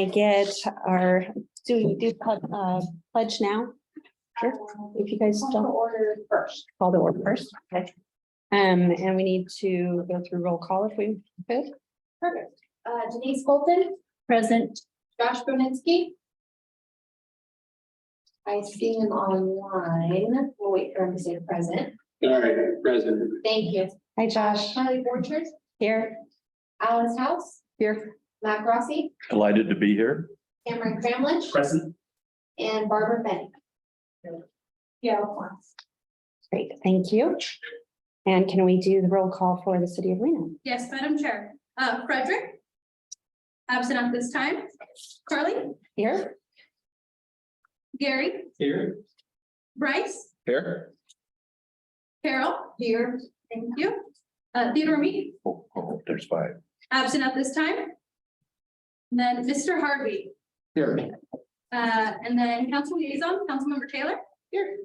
I get our, do we do pledge now? Sure, if you guys don't. Order first. Call the order first. Okay. And we need to go through roll call if we could. Perfect. Denise Bolton, Present. Josh Brunitsky. I see him online. We'll wait for him to say present. All right, present. Thank you. Hi, Josh. Charlie Borchers, Here. Alice House, Here. Matt Grossi, Delighted to be here. Cameron Cramlich, Present. and Barbara Benny. Yeah. Great, thank you. And can we do the roll call for the city of Reno? Yes, Madam Chair. Frederick. Absent at this time. Carly, Here. Gary, Here. Bryce, Here. Carol. Here. Thank you. Theodore Me, Oh, there's five. absent at this time. And then Mr. Harvey, Here. and then Council Liaison, Councilmember Taylor. Here.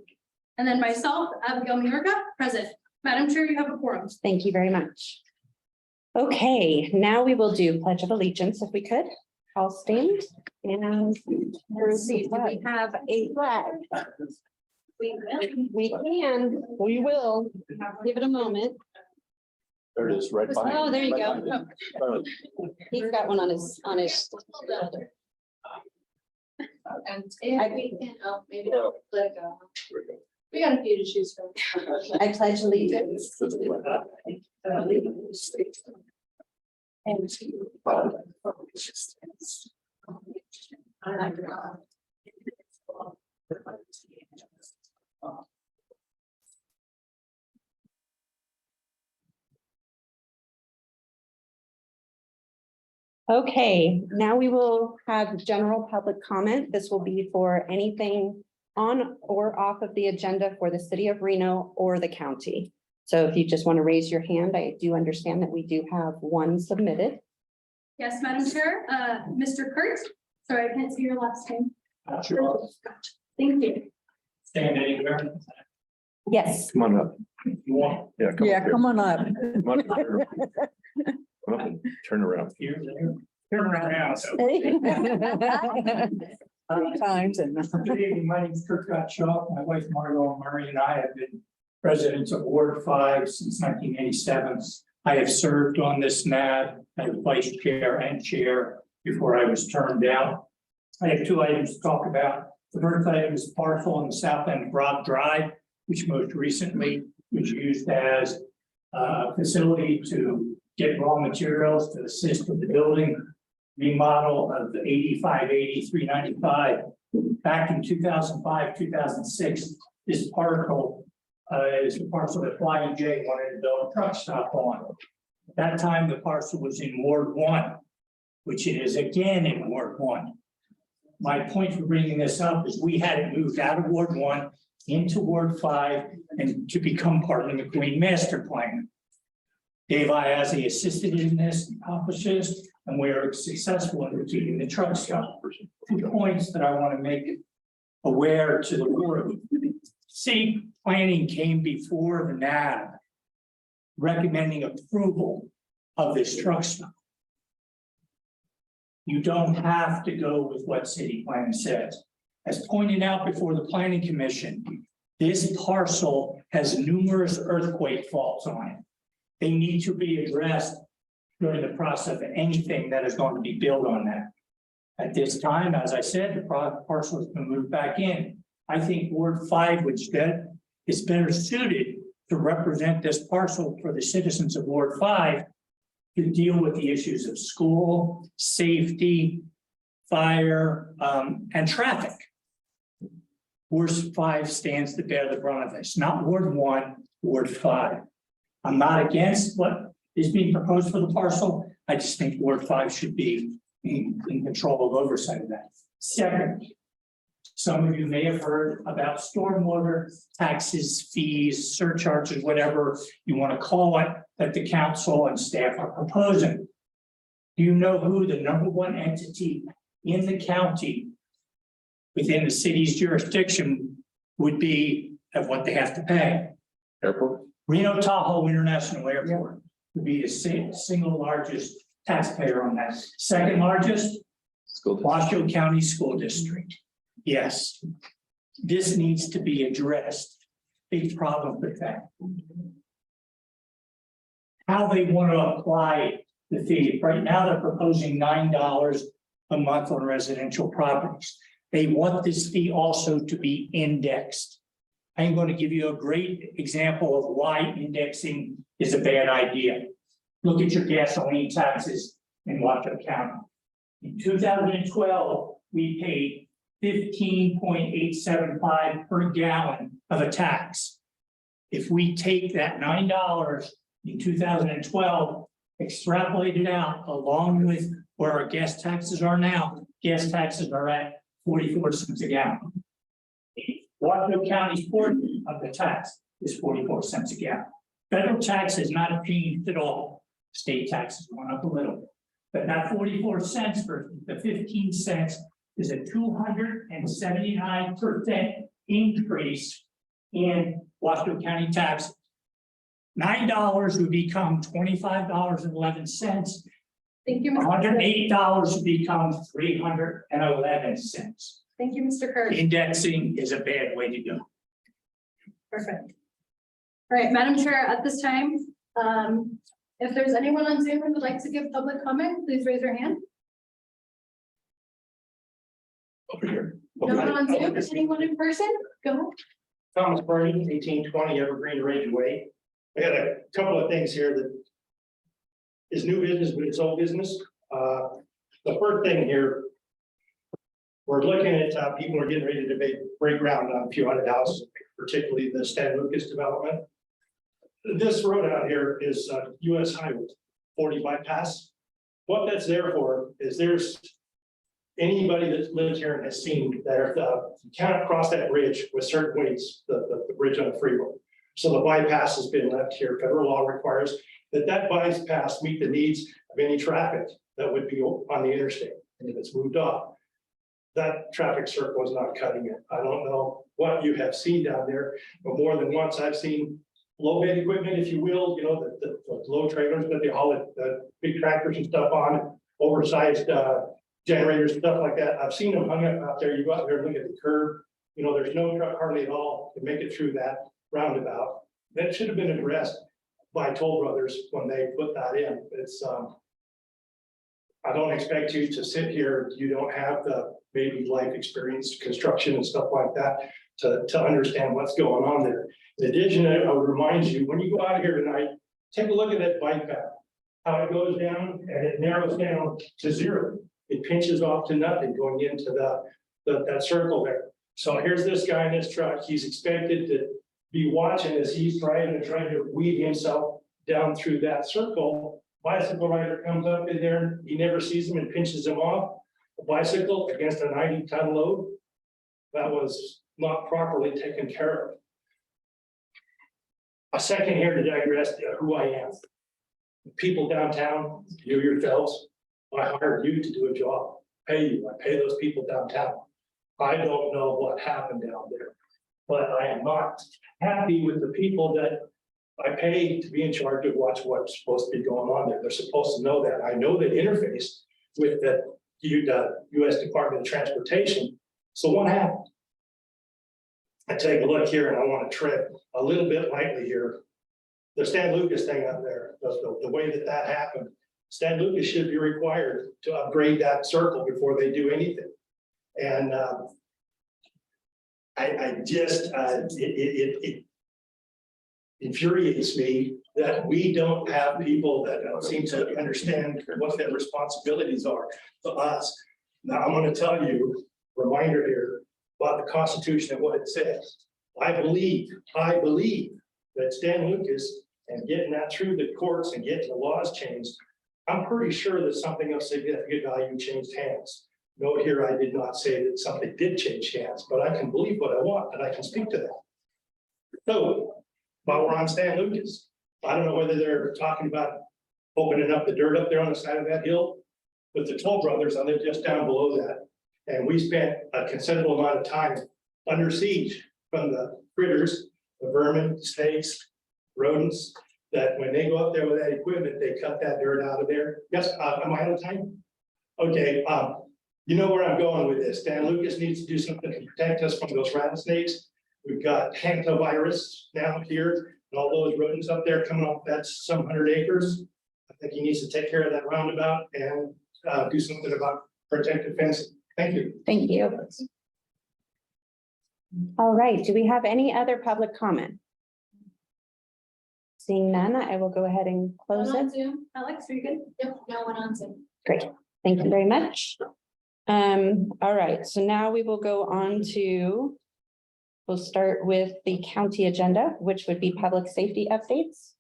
And then myself, Abigail Miorga, present. Madam Chair, you have a quorum. Thank you very much. Okay, now we will do Pledge of Allegiance if we could. I'll stand and let's see, do we have a flag? We can, we will. Give it a moment. There it is, right behind. Oh, there you right go. behind you. He's got one on his. And if we can, maybe don't let it go. We got a few to choose from. I pledge allegiance. And Okay, now we will have general public comment. This will be for anything on or off of the agenda for the city of Reno or the county. So if you just want to raise your hand, I do understand that we do have one submitted. Yes, Madam Chair. Mr. Kurt. Sorry, I can't see your last name. Sure. Thank you. Stand anywhere. Yes. Come on up. You want Yeah. Yeah, up come on up. here. Come on up here. Come up and turn around. here, there. Turn around. Times and. Good evening, my name is Kirk Gottschalk. My wife Margot Murray and I have been presidents of Ward 5 since 1987. I have served on this NAB as vice chair and chair before I was termed out. I have two items to talk about. The first item is parcel on the south end of Broad Drive, which most recently was used as a facility to get raw materials to assist with the building remodel of the 85-80-395. Back in 2005, 2006, this parcel is the parcel that Flying J wanted to build a truck stop on. At that time, the parcel was in Ward 1, which it is again in Ward 1. My point for bringing this up is we had it moved out of Ward 1 into Ward 5 and to become part of the McQueen Master Plan. Dave Iazzi assisted in this, accomplished this, and we are successful in keeping the truck stop. 2 points that I want to make aware to the board. City planning came before the NAB recommending approval of this truck stop. You don't have to go with what city plan says. As pointed out before the planning commission, this parcel has numerous earthquake faults on it. They need to be addressed during the process of anything that is going to be built on that. At this time, as I said, the parcel has been moved back in. I think Ward 5, which is better suited to represent this parcel for the citizens of Ward 5 to deal with the issues of school, safety, fire, and traffic. Ward 5 stands to bear the brunt of this, not Ward 1, Ward 5. I'm not against what is being proposed for the parcel. I just think Ward 5 should be in control of oversight of that. Second, some of you may have heard about stormwater taxes, fees, surcharges, whatever you want to call it, that the council and staff are proposing. Do you know who the #1 entity in the county within the city's jurisdiction would be of what they have to pay? Airport. Reno Tahoe International Airport would be the single largest taxpayer on that. Second largest, School. Washoe County School District. Yes. This needs to be addressed. Big problem with that. How they want to apply the fee. Right now, they're proposing $9 a month on residential properties. They want this fee also to be indexed. I'm going to give you a great example of why indexing is a bad idea. Look at your gasoline taxes in Washoe County. In 2012, we paid 15.875 per gallon of a tax. If we take that $9 in 2012, extrapolate it out along with where our gas taxes are now, gas taxes are at 44 cents a gallon. Washoe County's portion of the tax is 44 cents a gallon. Federal tax has not changed at all. State taxes went up a little bit. But that 44 cents for the 15 cents is a 279% increase in Washoe County taxes. $9 would become $25.11. Thank you, Mr. $108 would become 311 cents. Thank you, Mr. Kirk. Indexing is a bad way to go. Perfect. All right, Madam Chair, at this time, if there's anyone on Zoom who would like to give public comment, please raise your hand. Over here. No one on Zoom, anyone in person? Go ahead. Thomas Bernie, 1820 Evergreen Ridge Way. I got a couple of things here that is new business, but it's old business. The first thing here, we're looking at people are getting ready to break ground on a few hundred houses, particularly the Stan Lucas development. This road out here is US Highway 40 bypass. What that's there for is there's anybody that lives here and has seen that you cannot cross that bridge with certain weights, the bridge on the freeway. So the bypass has been left here. Federal law requires that bypass meet the needs of any traffic that would be on the interstate. And if it's moved off, that traffic circle is not cutting it. I don't know what you have seen down there, but more than once I've seen low bed equipment, if you will, the low trailers that they haul the big tractors and stuff on, oversized generators and stuff like that. I've seen them hung up out there. You go out there and look at the curb, there's no truck hardly at all to make it through that roundabout. That should have been addressed by Toll Brothers when they put that in. It's I don't expect you to sit here, you don't have the maybe life experience, construction and stuff like that to understand what's going on there. In addition, I would remind you, when you go out here tonight, take a look at that bike path, how it goes down and it narrows down to zero. It pinches off to nothing going into that circle there. So here's this guy in his truck. He's expected to be watching as he's trying to weed himself down through that circle. Bicycle rider comes up in there, he never sees him and pinches him off. A bicycle against a 90-ton load, that was not properly taken care of. A second here to digress who I am. People downtown, you yourselves, I hired you to do a job, pay you, I pay those people downtown. I don't know what happened down there, but I am not happy with the people that I pay to be in charge of what's supposed to be going on there. They're supposed to know that. I know the interface with the U.S. Department of Transportation. So what happened? I take a look here and I want to tread a little bit lightly here. The Stan Lucas thing up there, the way that happened, Stan Lucas should be required to upgrade that circle before they do anything. And it infuriates me that we don't have people that don't seem to understand what their responsibilities are to us. Now, I'm going to tell you, reminder here about the Constitution and what it says. I believe that Stan Lucas and getting that through the courts and getting the laws changed, I'm pretty sure that something of significant value changed hands. Note here, I did not say that something did change hands, but I can believe what I want and I can speak to that. So, while we're on Stan Lucas, I don't know whether they're talking about opening up the dirt up there on the side of that hill, but the Toll Brothers, I live just down below that. And we spent a considerable amount of time under siege from the critters, the vermin, snakes, rodents, that when they go up there with that equipment, they cut that dirt out of there. Yes, am I out of time? Okay, You know where I'm going with this. Dan Lucas needs to do something to protect us from those rattlesnakes. We've got hantavirus now here, and all those rodents up there coming off, that's some 100 acres. I think he needs to take care of that roundabout and do something about protective fencing. Thank you. Thank you. All right, do we have any other public comment? Seeing none, I will go ahead and close On it. Zoom, Alex, are you good? Yep, no one on Zoom. Great, thank you very much. All right, so now we will go on to, we'll start with the county agenda, which would be public safety updates.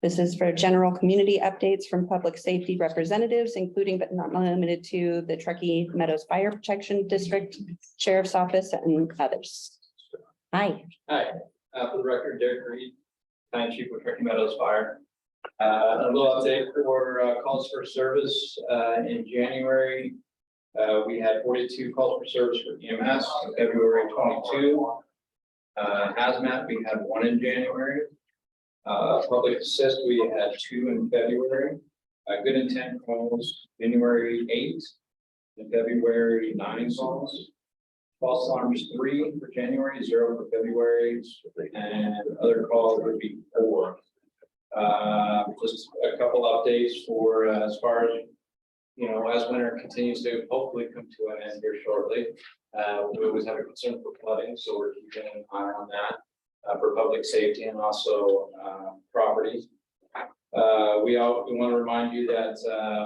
This is for general community updates from public safety representatives, including but not limited to the Truckee Meadows Fire Protection District, Sheriff's Office, and others. Hi. Hi, for the record, Derek Reed, County Chief with Truckee Meadows Fire. A little update for calls for service in January. We had 42 calls for service for EMS, February 22. Hazmat, we had 1 in January. Public assist, we had 2 in February. Good intent calls, January 8, in February 9 calls. False alarms 3 for January, 0 for February, and other calls would be 4. Just a couple updates for as far as, you know, as winter continues to hopefully come to an end here shortly. We always have a concern for flooding, so we're keeping an eye on that for public safety and also property. We want to remind you that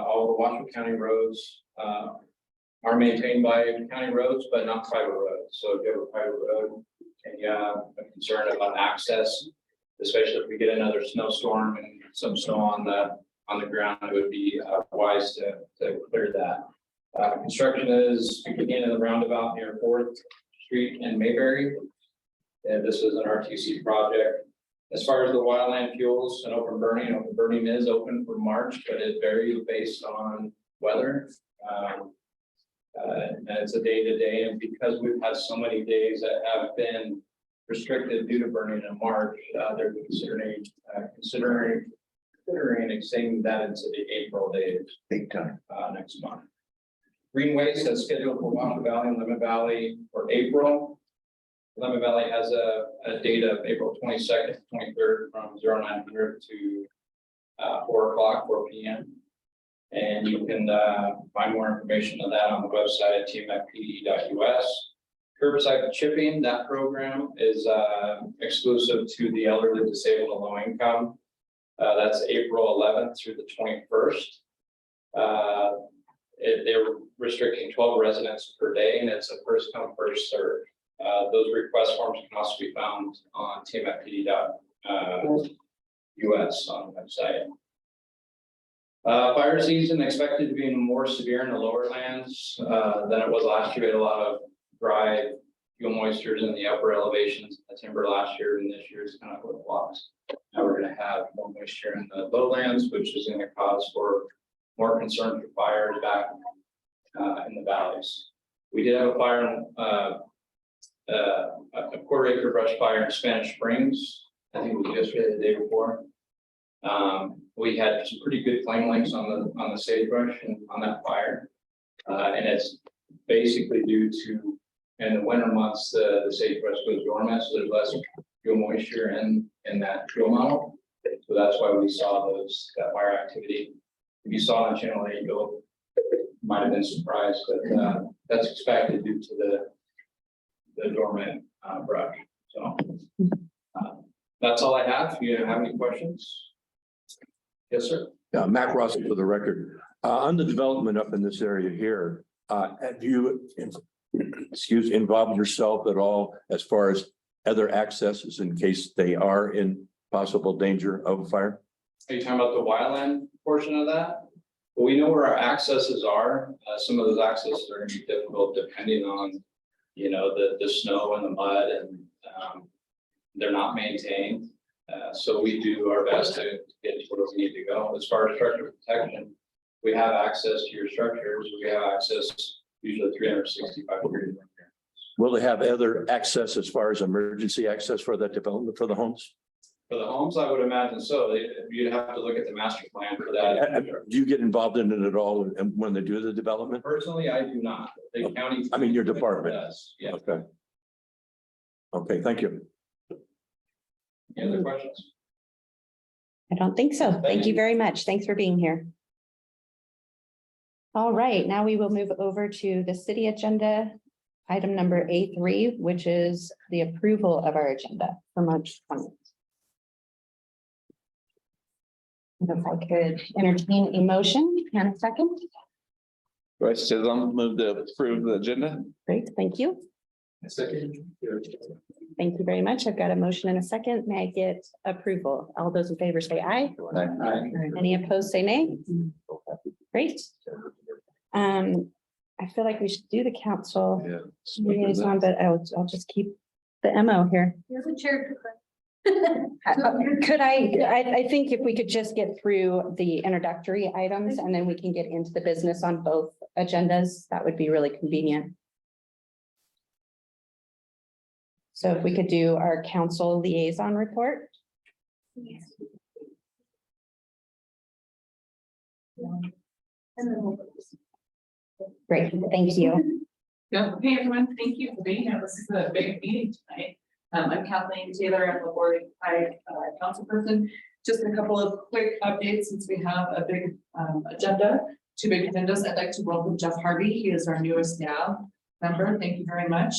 all the Washington County roads are maintained by county roads, but not private roads. So if you have a private road and you have a concern about access, especially if we get another snowstorm and some snow on the ground, it would be wise to clear that. Construction is beginning of the roundabout near 4th Street and Mayberry. And this is an RTC project. As far as the wildland fuels and open burning is open for March, but it varies based on weather. And it's a day-to-day, and because we've had so many days that have been restricted due to burning in March, they're considering extending that into the April days. Big time. Next month. Green Waste is scheduled for Washington Valley and Lemon Valley for April. Lemon Valley has a date of April 22nd, 23rd from 0900 to 4 p.m. And you can find more information on that on the website at tmfpd.us. Curbside chipping, that program is exclusive to the elderly, disabled, and low income. That's April 11th through the 21st. They're restricting 12 residents per day, and it's a first come, first serve. Those request forms can also be found on tmfpd.us on the website. Fire season expected to be more severe in the lower lands than it was last year. We had a lot of dry fuel moistures in the upper elevations in the timber last year, and this year is kind of flip-flops. Now we're going to have more moisture in the lowlands, which is going to cause for more concern for fires back in the valleys. We did have a fire, a quarter-acre brush fire in Spanish Springs. I think it was yesterday, the day before. We had some pretty good flame lengths on the sagebrush and on that fire, and it's basically due to in the winter months the sagebrush goes dormant, so there's less fuel moisture in that fuel model. So that's why we saw that fire activity. If you saw on Channel 8, you might have been surprised, but that's expected due to the dormant brush. So that's all I have. If you have any questions. Yes, sir. Mac Ross for the record. On the development up in this area here, have you involved yourself at all as far as other accesses in case they are in possible danger of a fire? Are you talking about the wildland portion of that? Well, we know where our accesses are. Some of those accesses are going to be difficult depending on, you know, the snow and the mud, and they're not maintained. So we do our best to get to where we need to go. As far as structure protection, we have access to your structures. We have access usually 365 degrees. Will they have other access as far as emergency access for that development for the homes? For the homes, I would imagine so. You'd have to look at the master plan for that. Do you get involved in it at all and when they do the development? Personally, I do not. The county. I mean, your department. Does, yeah. Okay. Okay, thank you. Any other questions? I don't think so. Thank you very much. Thanks for being here. All right, now we will move over to the city agenda. Item number A3, which is the approval of our agenda for March 20th. If I could entertain a motion and a second. Bryce Chisholm, move to approve the agenda. Great, thank you. Second. Thank you very much. I've got a motion and a second. May I get approval? All those in favor say aye. Any opposed, say nay. Great. I feel like we should do the council Yeah. liaison, but I'll just keep the MO here. You're the chair. Could I think if we could just get through the introductory items and then we can get into the business on both agendas, that would be really convenient. So if we could do our council liaison report. Great, thank you. Yeah, hey everyone, thank you for being here. This is a big meeting tonight. I'm Kathleen Taylor, I'm the board council person. Just a couple of quick updates since we have a big agenda, two big agendas. I'd like to welcome Jeff Harvey. He is our newest NAV member. Thank you very much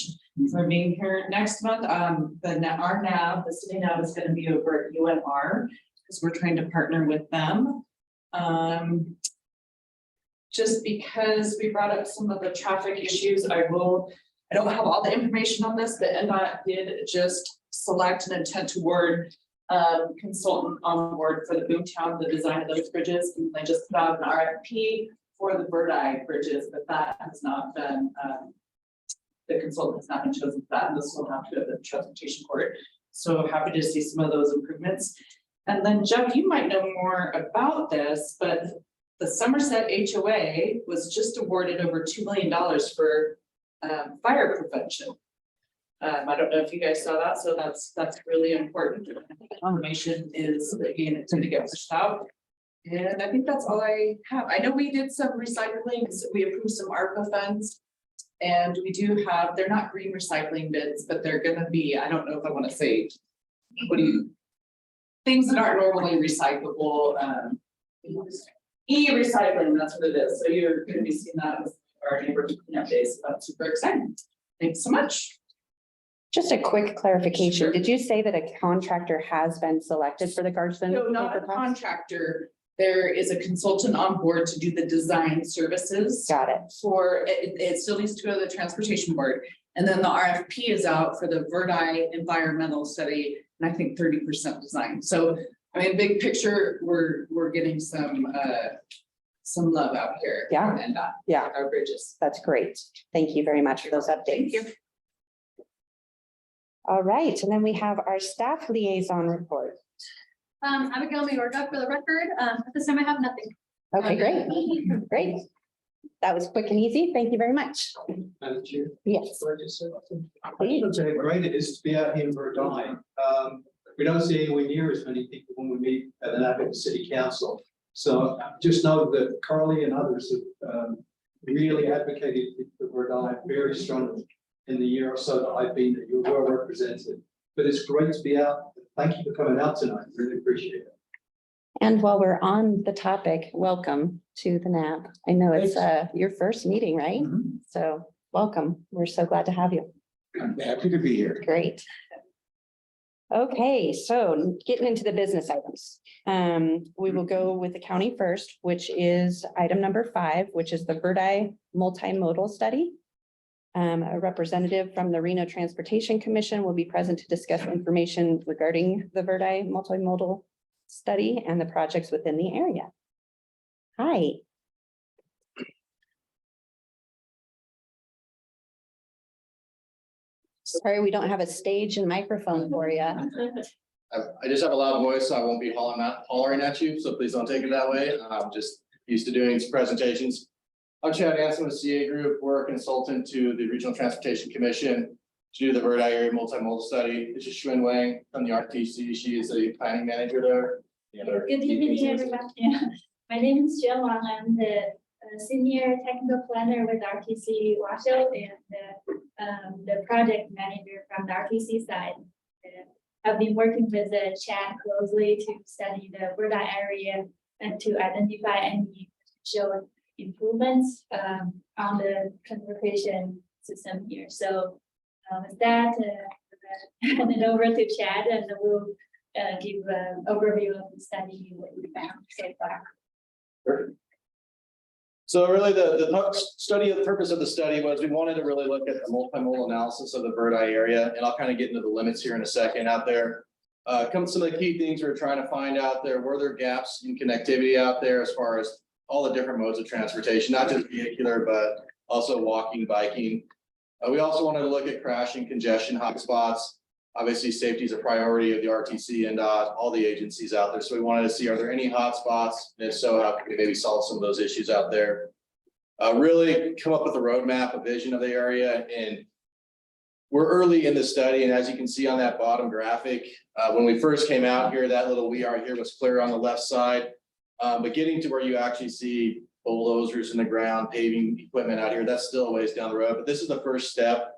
for being here. Next month, our NAV, the city NAV is going to be over at UNR because we're trying to partner with them. Just because we brought up some of the traffic issues, I don't have all the information on this, but NDOT did just select an intent to award consultant on board for the Boomtown, the design of those bridges. And they just put out an RFP for the Bird Eye bridges, but that has not been, the consultant has not been chosen for that, and this will have to go to the transportation court. So happy to see some of those improvements. And then Jeff, you might know more about this, but the Somerset HOA was just awarded over $2 million for fire prevention. I don't know if you guys saw that, so that's really important. Information is, again, it's going to get pushed out. And I think that's all I have. I know we did some recycling, we approved some ARPA funds. And we do have, they're not green recycling bids, but they're gonna be, I don't know if I want to say, things that aren't normally recyclable, e-recycling, that's what it is. So you're gonna be seeing that with our neighborhood cleanup days. That's super exciting. Thanks so much. Just a quick clarification. Did you say that a contractor has been selected for the Garston? No, not a overpass? contractor. There is a consultant on board to do the design services. Got it. For, it still needs to go to the transportation board. And then the RFP is out for the Verdi environmental study, and I think 30% design. So, I mean, big picture, we're getting some love out here. Yeah. And Yeah, our bridges. that's great. Thank you very much for those updates. Thank you. All right, and then we have our staff liaison report. Abigail Mayorga for the record. At this time I have nothing. Okay, great, great. That was quick and easy. Thank you very much. Madam Chair. Yes, Can I just say something? please. How great it is to be out here in Verdine. We don't see anywhere near as many people when we meet at an Abbott City Council. So just know that Carly and others have really advocated for Verdine very strongly in the year or so that I've been there. You're well represented. But it's great to be out. Thank you for coming out tonight. Really appreciate it. And while we're on the topic, welcome to the NAB. I know it's your first meeting, right? Mhm. So welcome. We're so glad to have you. I'm happy to be here. Great. Okay, so getting into the business items. We will go with the county first, which is item number 5, which is the Verdi multimodal study. A representative from the Reno Transportation Commission will be present to discuss information regarding the Verdi multimodal study and the projects within the area. Hi. Sorry, we don't have a stage and microphone for you. I just have a loud voice, so I won't be hollering at you, so please don't take it that way. I'm just used to doing some presentations. I'm Chad Anson with CA Group. We're a consultant to the Regional Transportation Commission. to do the Bird Eye area multimodal study. This is Xuan Wang from the RTC. She is a planning manager there. The other Good key evening, pieces. everyone. Yeah. My name is Xuan Wang. I'm the senior technical planner with RTC Washoe and the project manager from the RTC side. I've been working with Chad closely to study the Bird Eye area and to identify any potential improvements on the transportation system here. So with that, hand it over to Chad and we'll give an overview of the study, what we found so far. So really the purpose of the study was we wanted to really look at the multimodal analysis of the Bird Eye area, and I'll kind of get into the limits here in a second out there. Some of the key things we're trying to find out there, were there gaps in connectivity out there as far as all the different modes of transportation, not just vehicular, but also walking, biking. We also wanted to look at crashing, congestion, hotspots. Obviously, safety is a priority of the RTC and all the agencies out there. So we wanted to see, are there any hotspots? And if so, how can we maybe solve some of those issues out there? Really come up with a roadmap, a vision of the area. And we're early in the study. And as you can see on that bottom graphic, when we first came out here, that little "we are here" was clear on the left side. But getting to where you actually see bulldozers in the ground, paving equipment out here, that's still a ways down the road. But this is the first step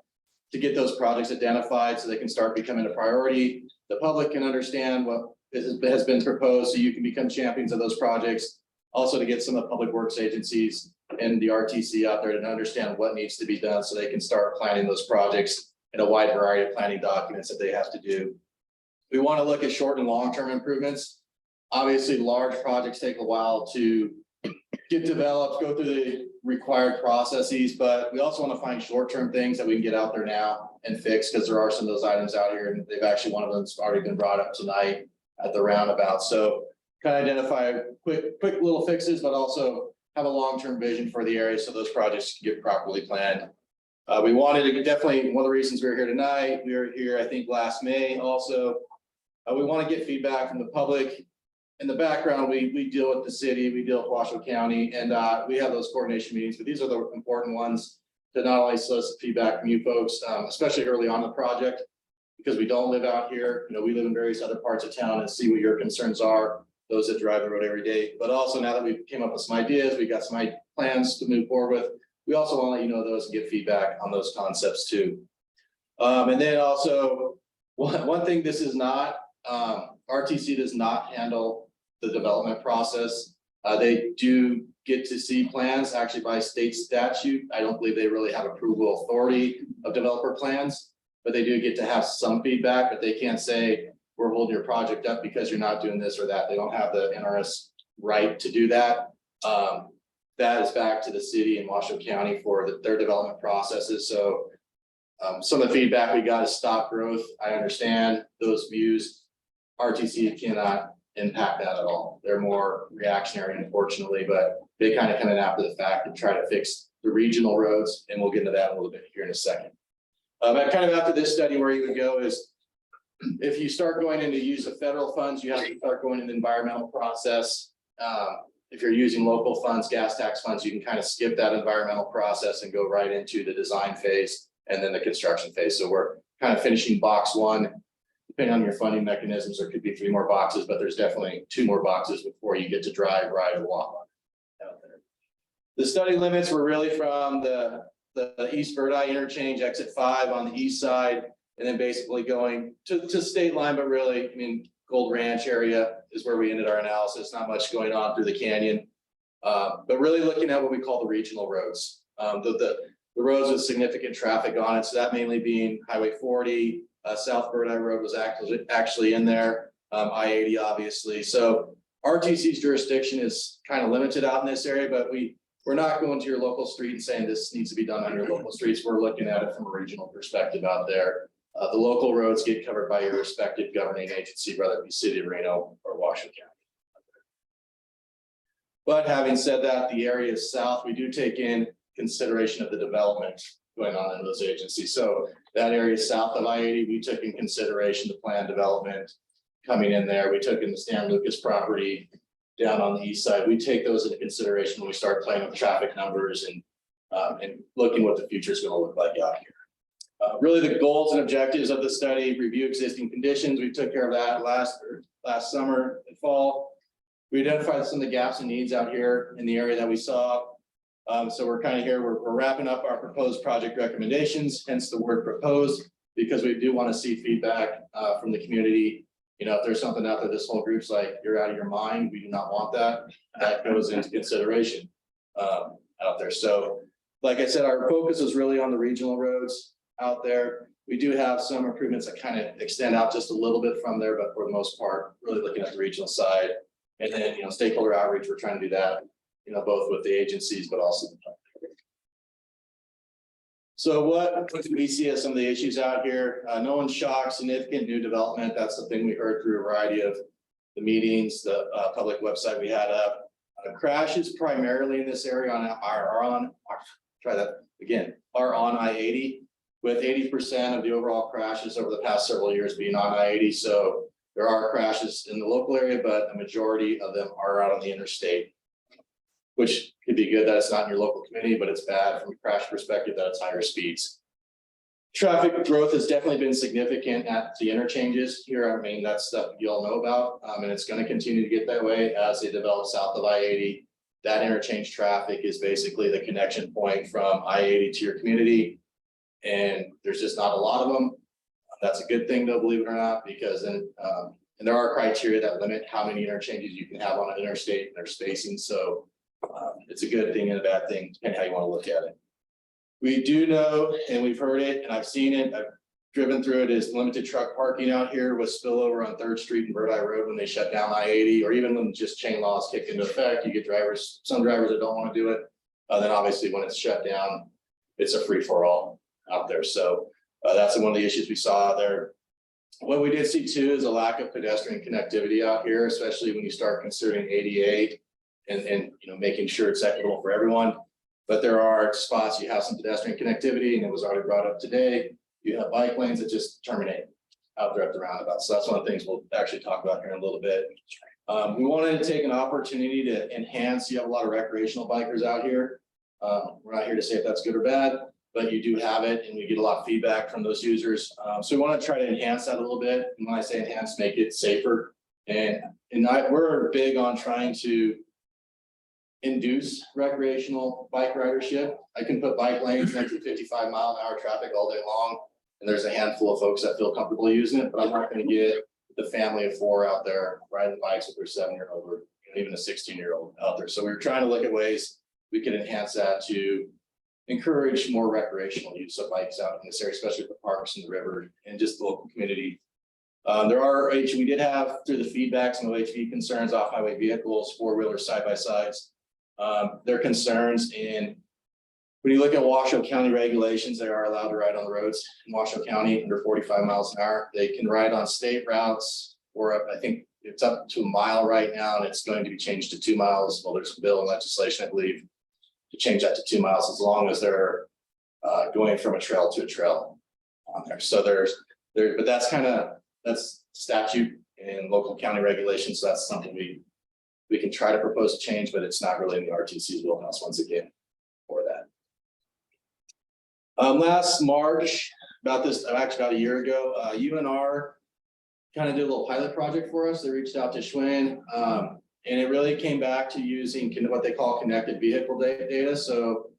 to get those projects identified so they can start becoming a priority. The public can understand what has been proposed, so you can become champions of those projects. Also to get some of the public works agencies and the RTC out there to understand what needs to be done so they can start planning those projects in a wide variety of planning documents that they have to do. We want to look at short and long-term improvements. Obviously, large projects take a while to get developed, go through the required processes, but we also want to find short-term things that we can get out there now and fix, because there are some of those items out here, and they've actually, one of them's already been brought up tonight at the roundabout. So kind of identify quick little fixes, but also have a long-term vision for the area so those projects can get properly planned. We wanted to definitely, one of the reasons we're here tonight, we were here, I think, last May also. We want to get feedback from the public. In the background, we deal with the city, we deal with Washoe County, and we have those coordination meetings, but these are the important ones to not only solicit feedback from you folks, especially early on in the project, because we don't live out here. You know, we live in various other parts of town and see what your concerns are, those that drive the road every day. But also now that we've came up with some ideas, we got some plans to move forward with, we also want to let you know those and get feedback on those concepts too. And then also, one thing this is not, RTC does not handle the development process. They do get to see plans actually by state statute. I don't believe they really have approval authority of developer plans, but they do get to have some feedback, but they can't say, we're holding your project up because you're not doing this or that. They don't have the NRS right to do that. That is back to the city and Washoe County for their development processes. So some of the feedback we got is stop growth. I understand those views. RTC cannot impact that at all. They're more reactionary, unfortunately, but they kind of come in after the fact and try to fix the regional roads. And we'll get into that a little bit here in a second. But kind of after this study, where you would go is, if you start going into use of federal funds, you have to start going into the environmental process. If you're using local funds, gas tax funds, you can kind of skip that environmental process and go right into the design phase and then the construction phase. So we're kind of finishing box one. Depending on your funding mechanisms, there could be 3 more boxes, but there's definitely 2 more boxes before you get to drive, ride, or walk on out there. The study limits were really from the East Bird Eye interchange, exit 5 on the east side, and then basically going to state line, but really, I mean, Gold Ranch area is where we ended our analysis. Not much going on through the canyon, but really looking at what we call the regional roads, the roads with significant traffic on it. So that mainly being Highway 40. South Bird Eye Road was actually in there, I-80 obviously. So RTC's jurisdiction is kind of limited out in this area, but we're not going to your local street and saying this needs to be done on your local streets. We're looking at it from a regional perspective out there. The local roads get covered by your respective governing agency, whether it be City of Reno or Washoe County. But having said that, the area south, we do take in consideration of the development going on in those agencies. So that area south of I-80, we took in consideration the planned development coming in there. We took in the Stan Lucas property down on the east side. We take those into consideration when we start playing with traffic numbers and looking what the future is going to look like out here. Really, the goals and objectives of the study: review existing conditions. We took care of that last summer and fall. We identified some of the gaps and needs out here in the area that we saw. So we're kind of here, we're wrapping up our proposed project recommendations, hence the word proposed, because we do want to see feedback from the community. You know, if there's something out there, this whole group's like, you're out of your mind, we do not want that. That goes into consideration out there. So, like I said, our focus is really on the regional roads out there. We do have some improvements that kind of extend out just a little bit from there, but for the most part, really looking at the regional side. And then, you know, stakeholder outreach, we're trying to do that, you know, both with the agencies, but also. So what do we see as some of the issues out here? No one's shocked, significant new development. That's the thing we heard through a variety of the meetings, the public website we had up. Crashes primarily in this area are on I-80, with 80% of the overall crashes over the past several years being on I-80. So there are crashes in the local area, but a majority of them are out on the interstate, which could be good that it's not in your local community, but it's bad from a crash perspective that it's higher speeds. Traffic growth has definitely been significant at the interchanges here. I mean, that's stuff you all know about, and it's going to continue to get that way as they develop south of I-80. That interchange traffic is basically the connection point from I-80 to your community. And there's just not a lot of them. That's a good thing though, believe it or not, because then, and there are criteria that limit how many interchanges you can have on an interstate and their spacing. So it's a good thing and a bad thing, depending how you want to look at it. We do know, and we've heard it, and I've seen it, I've driven through it, is limited truck parking out here with spillover on 3rd Street and Bird Eye Road when they shut down I-80, or even when just chain laws kick into effect. You get drivers, some drivers that don't want to do it. Then obviously when it's shut down, it's a free for all out there. So that's one of the issues we saw there. What we did see too is a lack of pedestrian connectivity out here, especially when you start considering ADA and you know, making sure it's equitable for everyone. But there are spots you have some pedestrian connectivity, and it was already brought up today. You have bike lanes that just terminate out there at the roundabout. So that's one of the things we'll actually talk about here in a little bit. We wanted to take an opportunity to enhance. You have a lot of recreational bikers out here. We're not here to say if that's good or bad, but you do have it, and we get a lot of feedback from those users. So we want to try to enhance that a little bit. And when I say enhance, make it safer. We're big on trying to induce recreational bike ridership. I can put bike lanes next to 55-mile-an-hour traffic all day long, and there's a handful of folks that feel comfortable using it, but I'm not going to get the family of 4 out there riding bikes with their 7-year-old or even a 16-year-old out there. So we were trying to look at ways we could enhance that to encourage more recreational use of bikes out in this area, especially the parks and the river and just the local community. We did have through the feedback some OHV concerns, off-highway vehicles, 4-wheelers, side-by-sides. Their concerns in when you look at Washoe County regulations, they are allowed to ride on the roads in Washoe County under 45 miles an hour. They can ride on state routes, or I think it's up to a mile right now, and it's going to be changed to 2 miles. Well, there's a bill and legislation, I believe, to change that to 2 miles as long as they're going from a trail to a trail on there. So but that's statute and local county regulations. So that's something we can try to propose a change, but it's not really in the RTC's wheelhouse once again for that. Last March, actually about a year ago, UNR kind of did a little pilot project for us. They reached out to Schwinn, and it really came back to using what they call connected vehicle data. So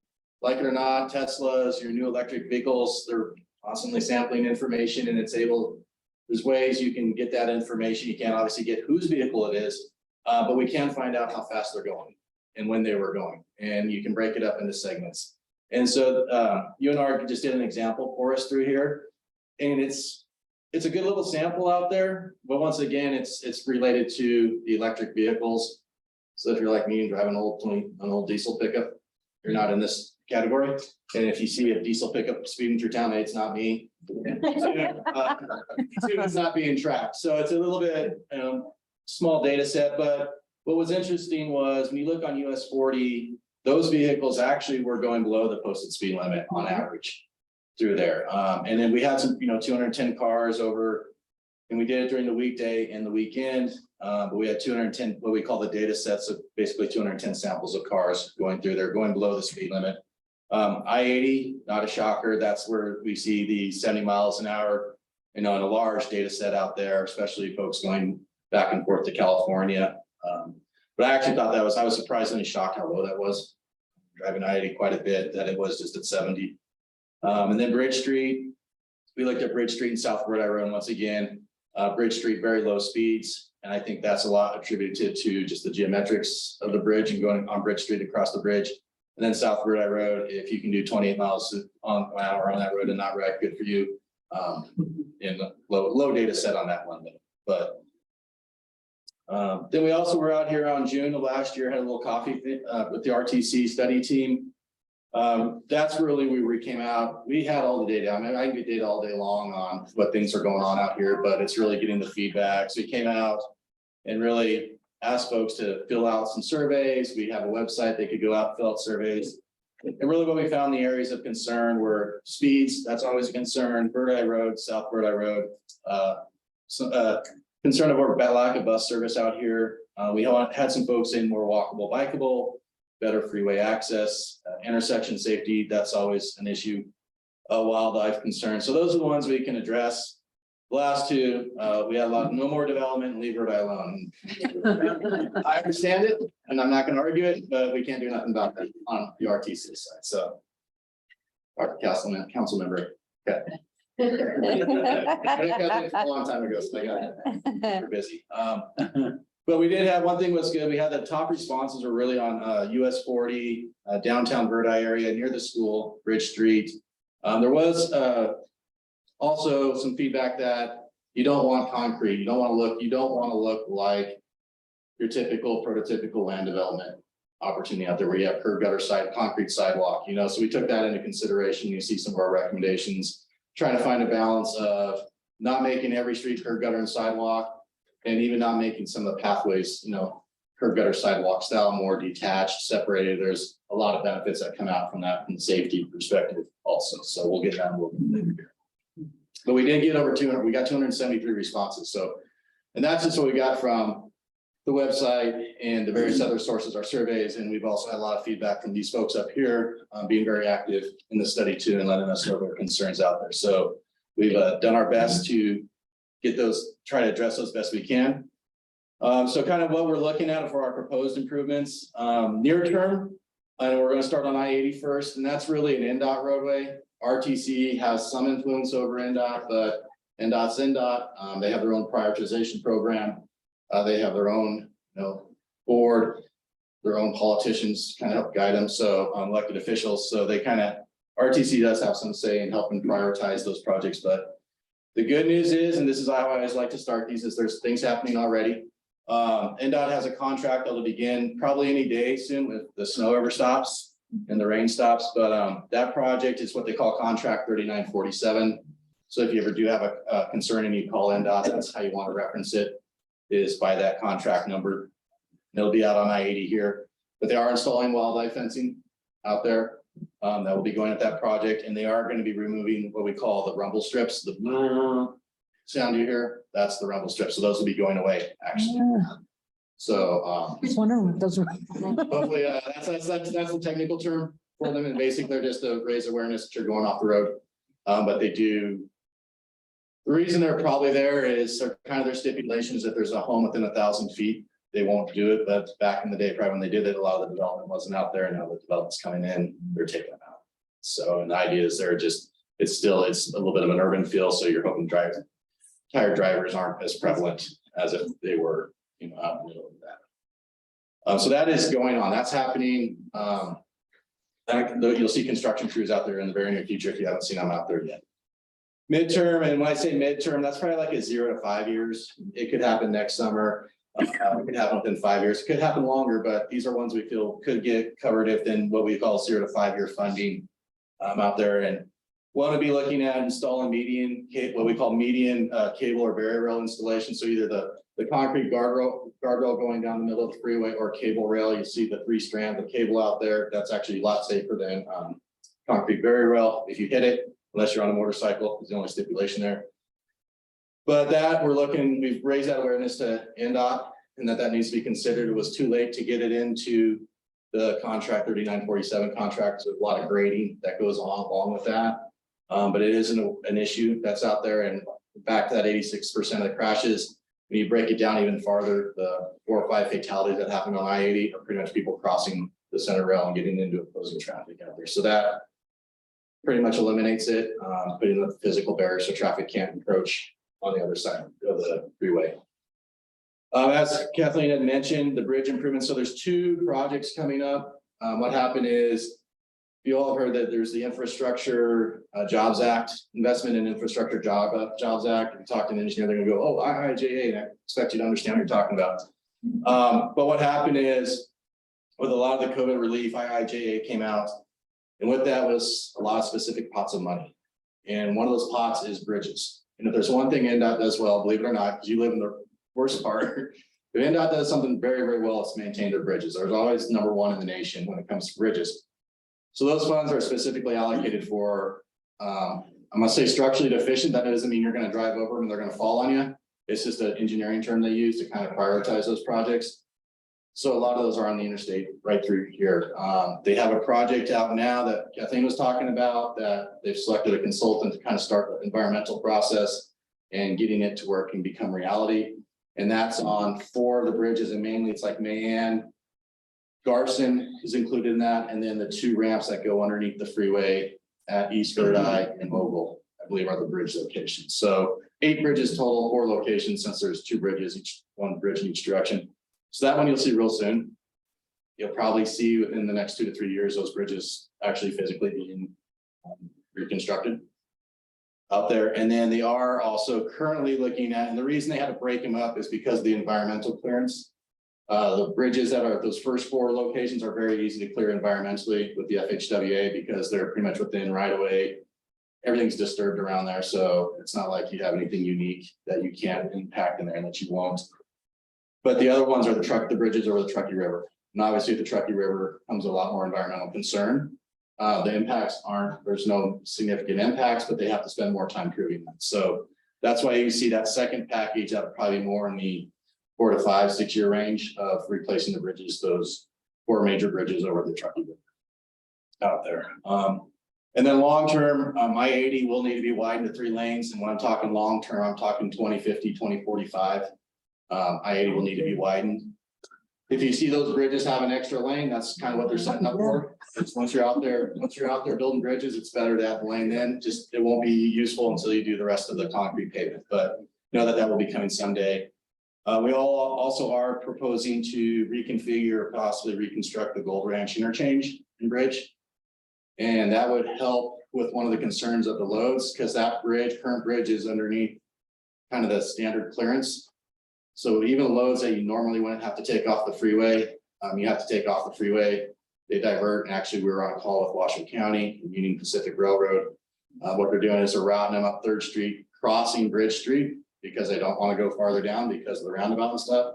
like it or not, Teslas, your new electric vehicles, they're constantly sampling information, and there's ways you can get that information. You can't obviously get whose vehicle it is, but we can find out how fast they're going and when they were going, and you can break it up into segments. And so UNR just did an example for us through here, and it's a good little sample out there, but once again, it's related to the electric vehicles. So if you're like me and drive an old diesel pickup, you're not in this category. And if you see a diesel pickup speeding through town, hey, it's not me. It's not being tracked. So it's a little bit small data set, but what was interesting was when you look on US 40, those vehicles actually were going below the posted speed limit on average through there. And then we had some, 210 cars over, and we did it during the weekday and the weekend. But we had 210, what we call the data sets, so basically 210 samples of cars going through there, going below the speed limit. I-80, not a shocker, that's where we see the 70 miles an hour, in a large data set out there, especially folks going back and forth to California. But I actually thought I was surprisingly shocked how low that was. Driving I-80 quite a bit, that it was just at 70. And then Bridge Street, we looked at Bridge Street and South Bird Eye Road once again. Bridge Street, very low speeds, and I think that's a lot attributed to just the geometrics of the bridge and going on Bridge Street across the bridge. And then South Bird Eye Road, if you can do 28 miles an hour on that road and not wreck, good for you. In the low data set on that one, but then we also were out here on June of last year, had a little coffee with the RTC study team. That's really where we came out. We had all the data. I mean, I can get data all day long on what things are going on out here, but it's really getting the feedback. So we came out and really asked folks to fill out some surveys. We have a website, they could go out, fill out surveys. And really what we found the areas of concern were speeds, that's always a concern, Bird Eye Road, South Bird Eye Road. Concern of our lack of bus service out here. We had some folks in more walkable, bikeable, better freeway access, intersection safety, that's always an issue. Wildlife concern. So those are the ones we can address. The last two, we had a lot, no more development, leave Bird Eye alone. I understand it, and I'm not gonna argue it, but we can't do nothing about that on the RTC side, so. Our council member, okay. I think I did a long time ago, so we're busy. But we did have, one thing was good, we had the top responses were really on US 40, downtown Bird Eye area near the school, Bridge Street. There was also some feedback that you don't want concrete, you don't want to look like your typical prototypical land development opportunity out there where you have curb gutter side, concrete sidewalk, so we took that into consideration. You see some of our recommendations, trying to find a balance of not making every street curb gutter and sidewalk, and even not making some of the pathways, curb gutter sidewalk style, more detached, separated. There's a lot of benefits that come out from that from the safety perspective also. So we'll get that a little bit later. But we did get over 200, we got 273 responses. So, and that's just what we got from the website and the various other sources, our surveys. And we've also had a lot of feedback from these folks up here, being very active in the study too, and letting us know their concerns out there. So we've done our best to get those, try to address those best we can. So kind of what we're looking at for our proposed improvements, near term, and we're going to start on I-80 first, and that's really an NDOT roadway. RTC has some influence over NDOT, but NDOT's NDOT. They have their own prioritization program. They have their own, board, their own politicians kind of help guide them. So elected officials, so they kind of, RTC does have some say in helping prioritize those projects. But the good news is, and this is how I always like to start these, is there's things happening already. NDOT has a contract that'll begin probably any day soon if the snow ever stops and the rain stops. But that project is what they call contract 3947. So if you ever do have a concern and you call NDOT, that's how you want to reference it, is by that contract number. And it'll be out on I-80 here, but they are installing wildlife fencing out there. That will be going at that project, and they are going to be removing what we call the rumble strips, the sound you hear, that's the rumble strips. So those will be going away actually. So I was wondering what those were. hopefully that's the technical term for them, and basically they're just to raise awareness that you're going off the road. But they do. The reason they're probably there is kind of their stipulations. If there's a home within 1,000 feet, they won't do it. But back in the day, probably when they did it, a lot of the development wasn't out there. Now the development's coming in, they're taking them out. So, and the idea is it's a little bit of an urban feel. So you're hoping tired drivers aren't as prevalent as if they were, out in the middle of that. So that is going on. That's happening. You'll see construction crews out there in the very near future if you haven't seen them out there yet. Midterm, and when I say midterm, that's probably like a 0 to 5 years. It could happen next summer. It could happen within 5 years. It could happen longer, but these are ones we feel could get covered if then what we call 0 to 5 year funding out there. And want to be looking at installing what we call median cable or barrier rail installation. So either the concrete guardrail going down the middle of the freeway or cable rail. You see the 3 strands of cable out there. That's actually a lot safer than concrete barrier rail. If you hit it, unless you're on a motorcycle, is the only stipulation there. But we've raised that awareness to NDOT and that needs to be considered. It was too late to get it into the contract 3947 contract, so a lot of grading that goes along with that. But it is an issue that's out there, and back to that 86% of the crashes. When you break it down even farther, the 4 or 5 fatalities that happened on I-80 are pretty much people crossing the center rail and getting into opposing traffic out there. So that pretty much eliminates it, putting the physical barriers so traffic can't approach on the other side of the freeway. As Kathleen had mentioned, the bridge improvements. So there's 2 projects coming up. What happened is, you all have heard that there's the Infrastructure Jobs Act, Investment in Infrastructure Jobs Act. If you talk to an engineer, they're gonna go, oh, IIJA, and I expect you to understand what you're talking about. But what happened is, with a lot of the COVID relief, IIJA came out. And with that was a lot of specific pots of money. And one of those pots is bridges. And if there's one thing NDOT does well, believe it or not, because you live in the worst part, if NDOT does something very, very well, it's maintain their bridges. There's always #1 in the nation when it comes to bridges. So those funds are specifically allocated for, I'm gonna say structurally deficient. That doesn't mean you're gonna drive over them and they're gonna fall on you. It's just an engineering term they use to kind of prioritize those projects. So a lot of those are on the interstate right through here. They have a project out now that Kathleen was talking about, that they've selected a consultant to kind of start the environmental process and getting it to where it can become reality. And that's on 4 of the bridges, and mainly it's like Mayan, Garson is included in that, and then the 2 ramps that go underneath the freeway at East Bird Eye and Mobile, I believe, are the bridge locations. So 8 bridges total, 4 locations, since there's 2 bridges, one bridge in each direction. So that one you'll see real soon. You'll probably see within the next 2 to 3 years, those bridges actually physically being reconstructed out there. And then they are also currently looking at, and the reason they had to break them up is because of the environmental clearance. The bridges that are those first 4 locations are very easy to clear environmentally with the FHWA, because they're pretty much within right of way. Everything's disturbed around there, so it's not like you have anything unique that you can't impact in there and that you won't. But the other ones are the bridges over the Truckee River. And obviously, the Truckee River comes a lot more environmental concern. The impacts there's no significant impacts, but they have to spend more time proving that. So that's why you see that second package that probably more in the 4 to 5, 6 year range of replacing the bridges, those 4 major bridges over the Truckee River out there. And then long-term, I-80 will need to be widened to 3 lanes. And when I'm talking long-term, I'm talking 2050, 2045. I-80 will need to be widened. If you see those bridges have an extra lane, that's kind of what they're setting up for. It's once you're out there building bridges, it's better to have the lane then. Just, it won't be useful until you do the rest of the concrete pavement, but know that will be coming someday. We also are proposing to reconfigure, possibly reconstruct the Gold Ranch interchange and bridge. And that would help with one of the concerns of the loads, because that current bridge is underneath kind of the standard clearance. So even loads that you normally wouldn't have to take off the freeway, you have to take off the freeway. They divert, and actually we were on a call with Washoe County, Union Pacific Railroad. What they're doing is they're routing them up 3rd Street, crossing Bridge Street, because they don't want to go farther down because of the roundabout and stuff.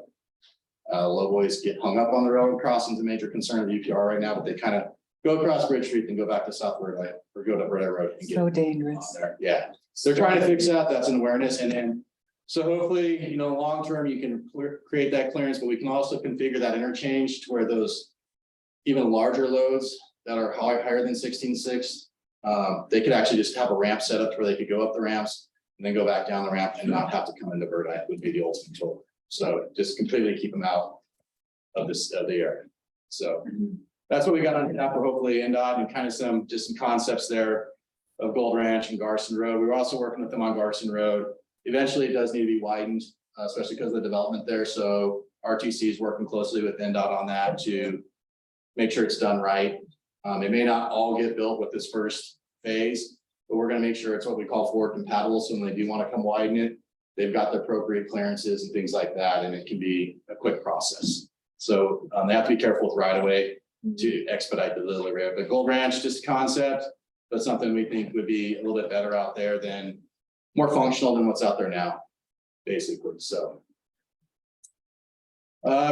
Low boys get hung up on the railroad crossings, a major concern of UPR right now, but they kind of go across Bridge Street and go back to South Bird Eye, or go to Bird Eye Road. And So get dangerous. on there. Yeah, they're trying to fix that. That's an awareness. And then, so hopefully, long term, you can create that clearance, but we can also configure that interchange to where those even larger loads that are higher than 16.6, they could actually just have a ramp set up to where they could go up the ramps and then go back down the ramp and not have to come into Bird Eye would be the ultimate goal. So just completely keep them out of the area. So that's what we got on tap for hopefully NDOT, and kind of some concepts there of Gold Ranch and Garson Road. We were also working with them on Garson Road. Eventually, it does need to be widened, especially because of the development there. So RTC is working closely with NDOT on that to make sure it's done right. It may not all get built with this first phase, but we're going to make sure it's what we call forward compatible. So when they do want to come widen it, they've got the appropriate clearances and things like that, and it can be a quick process. So they have to be careful with right of way to expedite the delivery of it. Gold Ranch, just a concept, but something we think would be a little bit better out there than, more functional than what's out there now, basically. So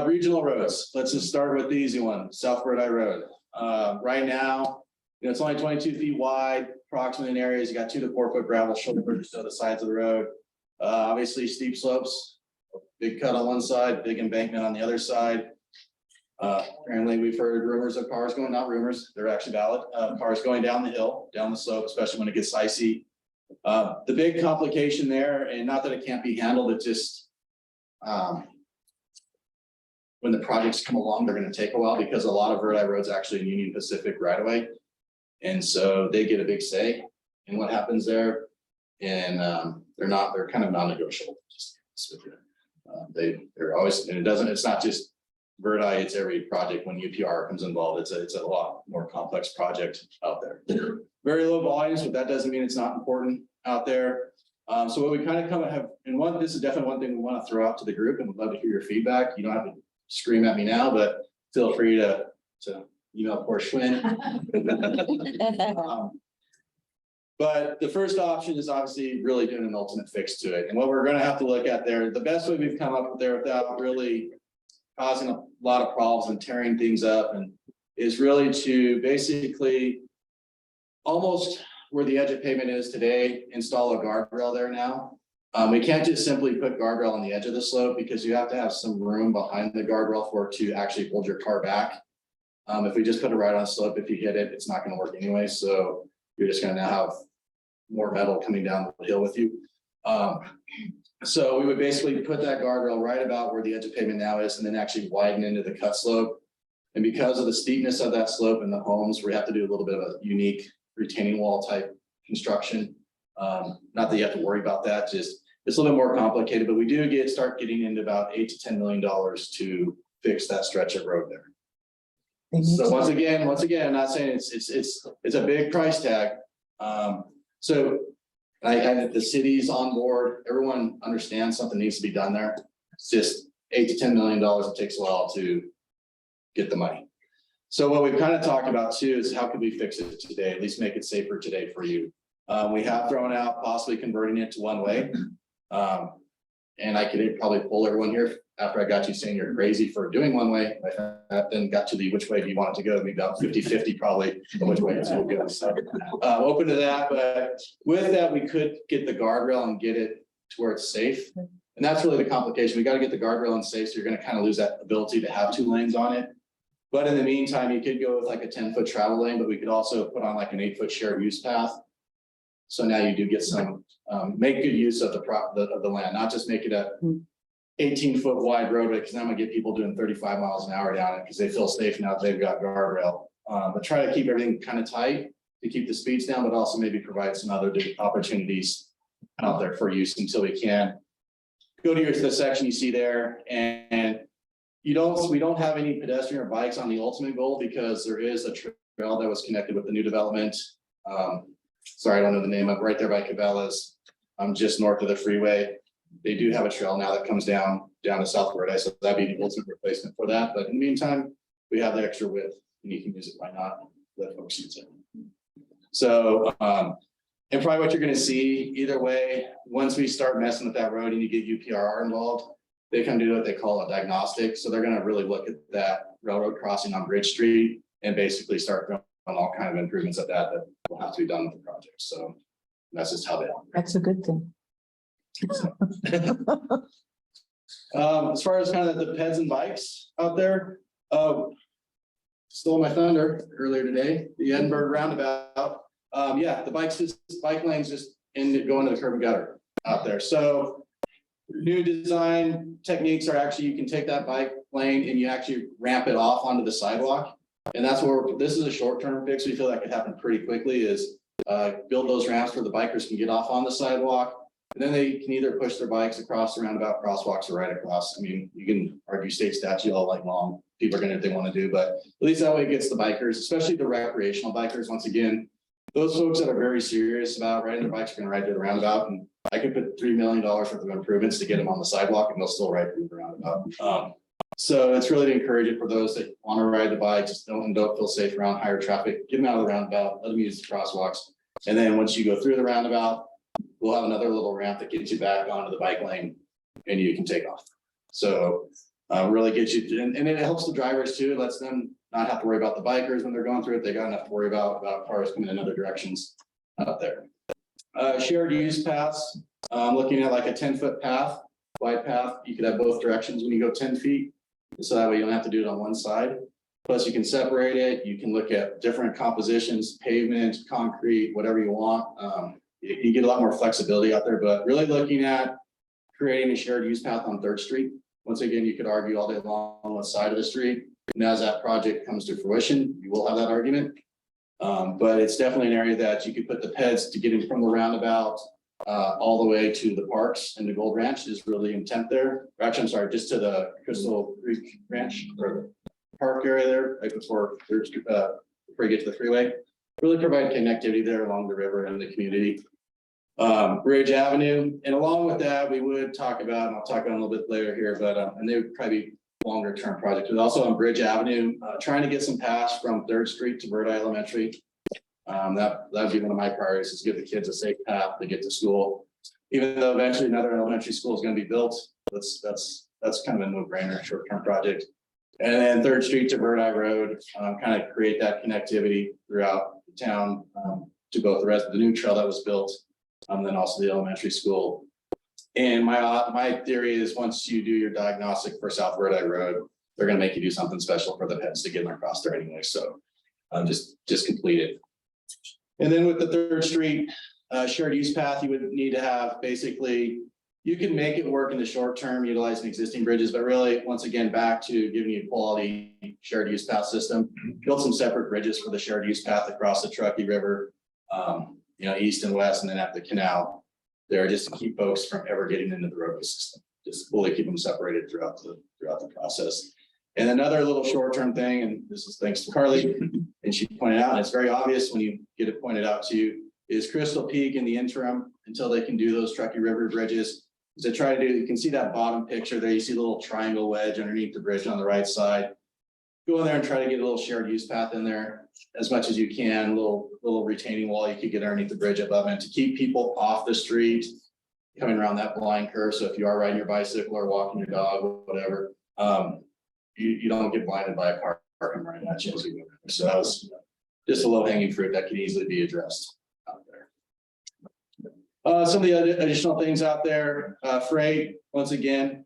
regional roads, let's just start with the easy one, South Bird Eye Road. Right now, it's only 22 feet wide, approximately in areas. You got 2 to 4 foot gravel shoulders to the sides of the road. Obviously steep slopes, big cut on one side, big embankment on the other side. Apparently, we've heard rumors of cars going, not rumors, they're actually valid, cars going down the hill, down the slope, especially when it gets icy. The big complication there, and not that it can't be handled, it just, when the projects come along, they're gonna take a while because a lot of Verde roads actually in Union Pacific right away. And so they get a big say in what happens there. And they're kind of non-negotiable. They're always, and it's not just Verde, it's every project when UPR comes involved. It's a lot more complex project out there. Very low volumes, but that doesn't mean it's not important out there. So what we kind of have, and this is definitely one thing we want to throw out to the group and would love to hear your feedback. You don't have to scream at me now, but feel free to email poor Schwinn. But the first option is obviously really doing an ultimate fix to it. And what we're gonna have to look at there, the best way we've come up with there without really causing a lot of problems and tearing things up, and is really to basically almost where the edge of pavement is today, install a guardrail there now. We can't just simply put guardrail on the edge of the slope because you have to have some room behind the guardrail for it to actually hold your car back. If we just put it right on the slope, if you hit it, it's not gonna work anyway. So you're just gonna now have more metal coming down the hill with you. So we would basically put that guardrail right about where the edge of pavement now is, and then actually widen into the cut slope. And because of the steepness of that slope and the homes, we have to do a little bit of a unique retaining wall type construction. Not that you have to worry about that, just it's a little bit more complicated, but we do start getting into about $8 to $10 million to fix that stretch of road there. So once again, I'm not saying it's a big price tag. So I had the cities on board, everyone understands something needs to be done there. It's just $8 to $10 million. It takes a while to get the money. So what we've kind of talked about too is how could we fix it today, at least make it safer today for you. We have thrown out possibly converting it to one way. And I could probably pull everyone here after I got you saying you're crazy for doing one way. I then got to the which way do you want it to go? Maybe about 50-50 probably, which way it's going to go. So open to that, but with that, we could get the guardrail and get it to where it's safe. And that's really the complication. We got to get the guardrail in safe. So you're going to kind of lose that ability to have 2 lanes on it. But in the meantime, you could go with like a 10-foot travel lane, but we could also put on like an 8-foot shared use path. So now you do get some, make good use of the land, not just make it a 18-foot wide roadway, because I'm gonna get people doing 35 miles an hour down it because they feel safe now that they've got guardrail. But try to keep everything kind of tight to keep the speeds down, but also maybe provide some other opportunities out there for use until we can. Go to the section you see there, and we don't have any pedestrian or bikes on the ultimate goal because there is a trail that was connected with the new development. Sorry, I don't know the name of right there by Cabela's. Just north of the freeway. They do have a trail now that comes down to South Verde, so that'd be the ultimate replacement for that. But in the meantime, we have the extra width and you can use it. Why not? Let folks use it. So, and probably what you're going to see either way, once we start messing with that road and you get UPRR involved, they can do what they call a diagnostic. So they're going to really look at that railroad crossing on Bridge Street and basically start doing all kind of improvements at that will have to be done with the project. So that's just how they operate. That's a good thing. As far as kind of the peds and bikes out there, stole my thunder earlier today, the Edinburgh roundabout. Yeah, the bike lanes just go into the curb and gutter out there. So new design techniques are actually, you can take that bike lane and you actually ramp it off onto the sidewalk. And that's where this is a short-term fix. We feel that could happen pretty quickly is build those ramps where the bikers can get off on the sidewalk. And then they can either push their bikes across the roundabout crosswalks or right across. I mean, you can argue state statute all night long. People are going to do what they want to do, but at least that way it gets the bikers, especially the recreational bikers. Once again, those folks that are very serious about riding their bikes are going to ride to the roundabout. And I could put $3 million worth of improvements to get them on the sidewalk and they'll still ride through the roundabout. So it's really to encourage it for those that want to ride the bike, just don't feel safe around higher traffic, get them out of the roundabout, let them use the crosswalks. And then once you go through the roundabout, we'll have another little ramp that gets you back onto the bike lane and you can take off. So really gets you, and it helps the drivers too. It lets them not have to worry about the bikers when they're going through it. They got enough to worry about cars coming in other directions out there. Shared use paths, looking at like a 10-foot path, wide path. You could have both directions when you go 10 feet. So that way you don't have to do it on one side. Plus you can separate it, you can look at different compositions, pavement, concrete, whatever you want. You get a lot more flexibility out there, but really looking at creating a shared use path on Third Street. Once again, you could argue all day long on what side of the street. And as that project comes to fruition, you will have that argument. But it's definitely an area that you could put the PEDs to get in from the roundabout all the way to the parks and the Gold Ranch is really intent there. Actually, I'm sorry, just to the Crystal Creek Ranch or the park area there, right before you get to the freeway. Really provide connectivity there along the river and the community. Bridge Avenue, and along with that, we would talk about, and I'll talk about it a little bit later here, but and they would probably be longer term projects, but also on Bridge Avenue, trying to get some paths from Third Street to Bird Eye Elementary. That'd be one of my priorities, is give the kids a safe path to get to school. Even though eventually another elementary school is going to be built, that's kind of a no-brainer, short-term project. And then Third Street to Bird Eye Road, kind of create that connectivity throughout the town to both the rest of the new trail that was built, then also the elementary school. And my theory is once you do your diagnostic for South Bird Eye Road, they're going to make you do something special for the pets to get them across there anyway. So just complete it. And then with the Third Street shared use path, you would need to have basically, you can make it work in the short term utilizing existing bridges, but really, once again, back to giving you quality shared use path system, build some separate bridges for the shared use path across the Truckee River, east and west, and then at the canal there, just to keep folks from ever getting into the roadway system, just fully keep them separated throughout the process. And another little short-term thing, and this is thanks to Carly, and she pointed out, and it's very obvious when you get it pointed out to you, is Crystal Peak in the interim until they can do those Truckee River bridges. Is to try to do, you can see that bottom picture there, you see the little triangle wedge underneath the bridge on the right side. Go in there and try to get a little shared use path in there as much as you can, little retaining wall you could get underneath the bridge above, and to keep people off the street coming around that blind curve. So if you are riding your bicycle or walking your dog or whatever, you don't get blinded by a car parking right at you as you go. So that was just a low hanging fruit that can easily be addressed out there. Some of the other additional things out there, freight, once again,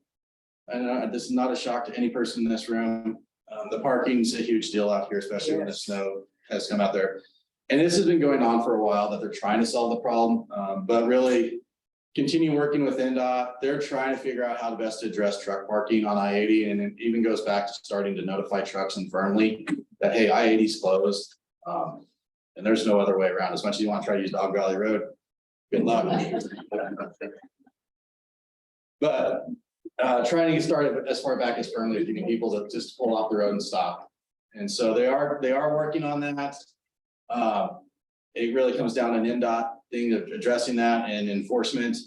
I know this is not a shock to any person in this room. The parking's a huge deal out here, especially when the snow has come out there. And this has been going on for a while, that they're trying to solve the problem, but really continue working with NDOT. They're trying to figure out how best to address truck parking on I-80, and it even goes back to starting to notify trucks and firmly that, hey, I-80 is closed. And there's no other way around. As much as you want to try to use Dog Valley Road, good luck. But trying to get started as far back as firmly, getting people to just pull off the road and stop. And so they are working on that. It really comes down to an NDOT thing of addressing that and enforcement.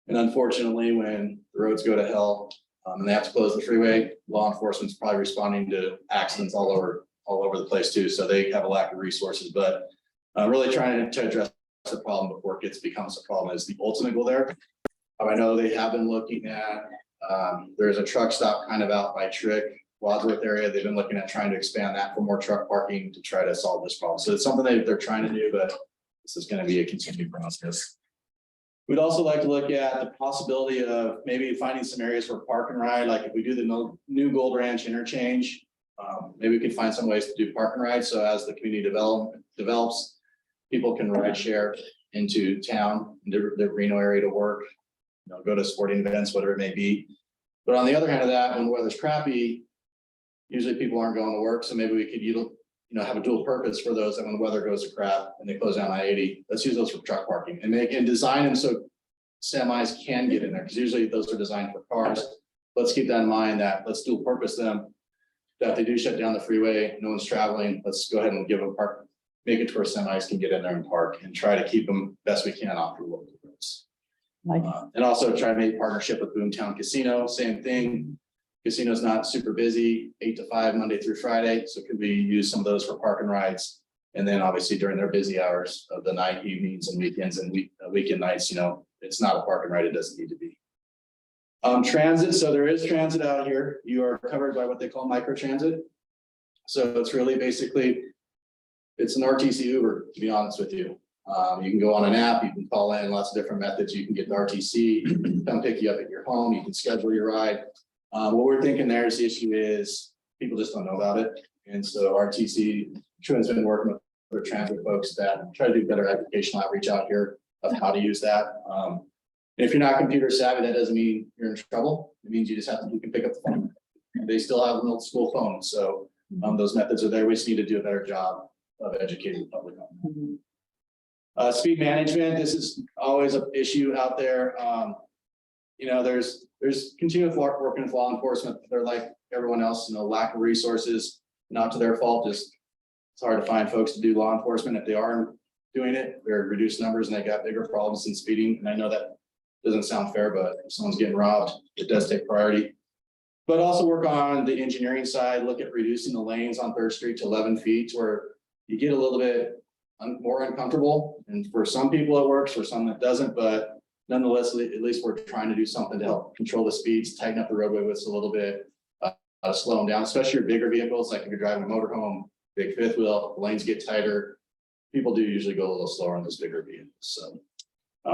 And unfortunately, when the roads go to hell and they have to close the freeway, law enforcement's probably responding to accidents all over the place too. So they have a lack of resources, but really trying to address the problem before it becomes a problem is the ultimate goal there. I know they have been looking at, there's a truck stop kind of out by Trick, Wadsworth area. They've been looking at trying to expand that for more truck parking to try to solve this problem. So it's something they're trying to do, but this is going to be a continued process. We'd also like to look at the possibility of maybe finding some areas for park and ride, like if we do the new Gold Ranch interchange, maybe we could find some ways to do park and ride. So as the community develops, people can ride share into town, the Reno area to work, go to sporting events, whatever it may be. But on the other hand of that, when the weather's crappy, usually people aren't going to work. So maybe we could have a dual purpose for those that when the weather goes to crap and they close down I-80, let's use those for truck parking and design them so semis can get in there, because usually those are designed for cars. Let's keep that in mind, that let's dual purpose them, that if they do shut down the freeway, no one's traveling, let's go ahead and give them park, make it to where semis can get in there and park, and try to keep them best we can off the local roads. And also try to make partnership with Boomtown Casino, same thing. Casino's not super busy, 8 to 5, Monday through Friday. So could we use some of those for park and rides? And then obviously during their busy hours of the night, evenings and weekends and weekend nights, it's not a park and ride. It doesn't need to be. Transit. So there is transit out here. You are covered by what they call micro transit. So it's really basically, it's an RTC Uber, to be honest with you. You can go on an app, you can call in, lots of different methods. You can get the RTC, come pick you up at your home, you can schedule your ride. What we're thinking there is the issue is people just don't know about it. And so RTC, Truman's been working with their transit folks that try to do better educational outreach out here of how to use that. If you're not computer savvy, that doesn't mean you're in trouble. It means you just have to, you can pick up the phone. They still have an old school phone, so those methods are there. We just need to do a better job of educating the public on that. Speed management, this is always an issue out there. You know, there's continuous working with law enforcement. They're like everyone else, you know, lack of resources, not to their fault, just it's hard to find folks to do law enforcement. If they are doing it, they're reduced numbers and they got bigger problems than speeding. And I know that doesn't sound fair, but if someone's getting robbed, it does take priority. But also work on the engineering side, look at reducing the lanes on Third Street to 11 feet where you get a little bit more uncomfortable. And for some people it works, for some it doesn't, but nonetheless, at least we're trying to do something to help control the speeds, tighten up the roadway widths a little bit, slow them down, especially your bigger vehicles, like if you're driving a motorhome, big fifth wheel, the lanes get tighter. People do usually go a little slower on those bigger vehicles. So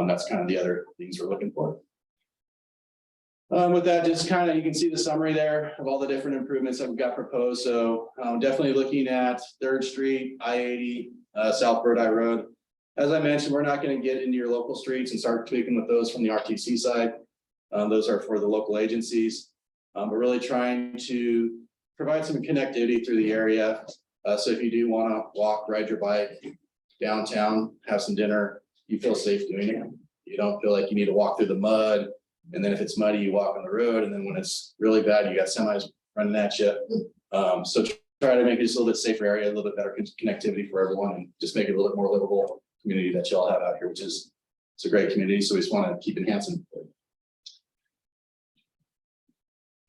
that's kind of the other things we're looking for. With that, just kind of, you can see the summary there of all the different improvements that we've got proposed. So definitely looking at Third Street, I-80, South Bird Eye Road. As I mentioned, we're not going to get into your local streets and start tweaking with those from the RTC side. Those are for the local agencies. We're really trying to provide some connectivity through the area. So if you do want to walk, ride your bike downtown, have some dinner, you feel safe doing it. You don't feel like you need to walk through the mud. And then if it's muddy, you walk on the road. And then when it's really bad, you got semis running at you. So try to make it just a little bit safer area, a little bit better connectivity for everyone, and just make it a little bit more livable community that y'all have out here, which is, it's a great community. So we just want to keep enhancing.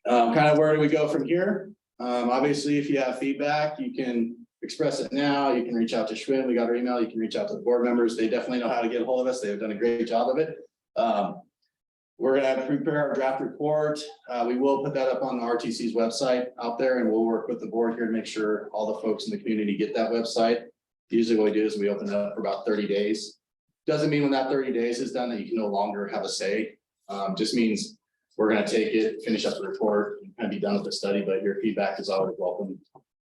Kind of where do we go from here? Obviously, if you have feedback, you can express it now. You can reach out to Schwinn. We got our email. You can reach out to the board members. They definitely know how to get a hold of us. They've done a great job of it. We're going to prepare our draft report. We will put that up on the RTC's website out there, and we'll work with the board here to make sure all the folks in the community get that website. Usually what we do is we open it up for about 30 days. Doesn't mean when that 30 days is done that you can no longer have a say. Just means we're going to take it, finish up the report, and kind of be done with the study, but your feedback is always welcome.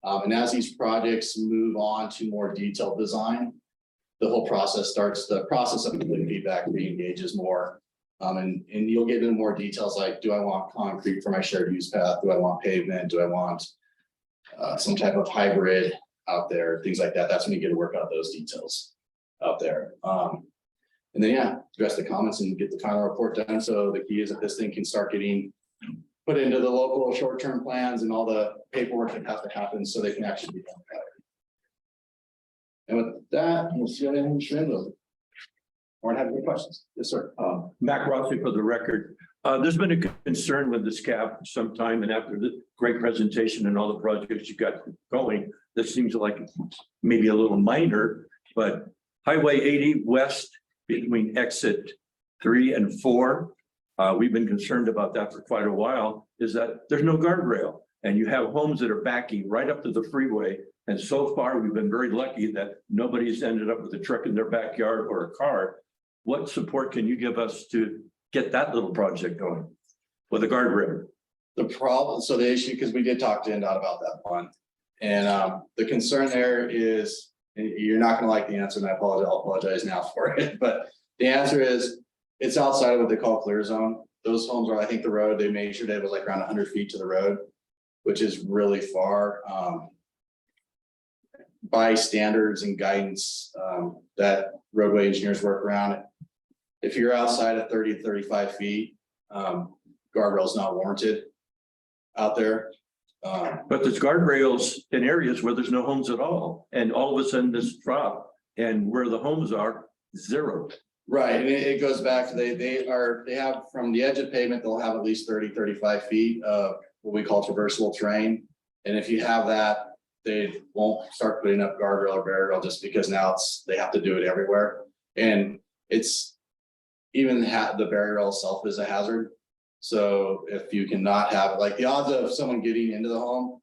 And as these projects move on to more detailed design, the whole process starts, the process of complete feedback re-engages more. And you'll get into more details like, do I want concrete for my shared use path? Do I want pavement? Do I want some type of hybrid out there? Things like that. That's when you get to work out those details out there. And then, yeah, address the comments and get the final report done. So the key is that this thing can start getting put into the local short-term plans and all the paperwork that has to happen so they can actually be done. And with that, we'll see you in Schwinn. Or have any questions? Yes, sir. Mac Rossi for the record. There's been a concern with this cab for some time, and after the great presentation and all the projects you got going, this seems like maybe a little minor, but Highway 80 west between exit 3 and 4. We've been concerned about that for quite a while, is that there's no guardrail and you have homes that are backing right up to the freeway. And so far, we've been very lucky that nobody's ended up with a truck in their backyard or a car. What support can you give us to get that little project going with a guardrail? The problem, so the issue, because we did talk to NDOT about that one. And the concern there is, and you're not going to like the answer, and I'll apologize now for it. But the answer is, it's outside of what they call clear zone. Those homes are, I think the road, they measured it was like around 100 feet to the road, which is really far. By standards and guidance that roadway engineers work around, if you're outside of 30 to 35 feet, guardrail is not warranted out there. But there's guardrails in areas where there's no homes at all. And all of a sudden this drop, and where the homes are, zero. Right, and it goes back to they have from the edge of pavement, they'll have at least 30, 35 feet of what we call traversable terrain. And if you have that, they won't start putting up guardrail or barrier just because now they have to do it everywhere. And it's even the barrier itself is a hazard. So if you cannot have it, like the odds of someone getting into the home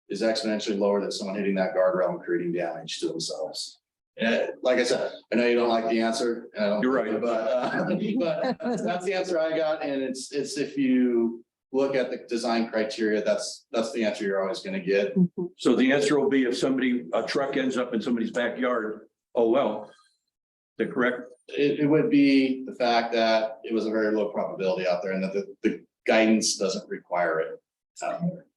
is exponentially lower than someone hitting that guardrail and creating damage to themselves. And like I said, I know you don't like the answer. And I don't. You're right. But that's the answer I got. And it's if you look at the design criteria, that's the answer you're always gonna get. So the answer will be if a truck ends up in somebody's backyard, oh, well. Is that correct? It would be the fact that it was a very low probability out there and that the guidance doesn't require it.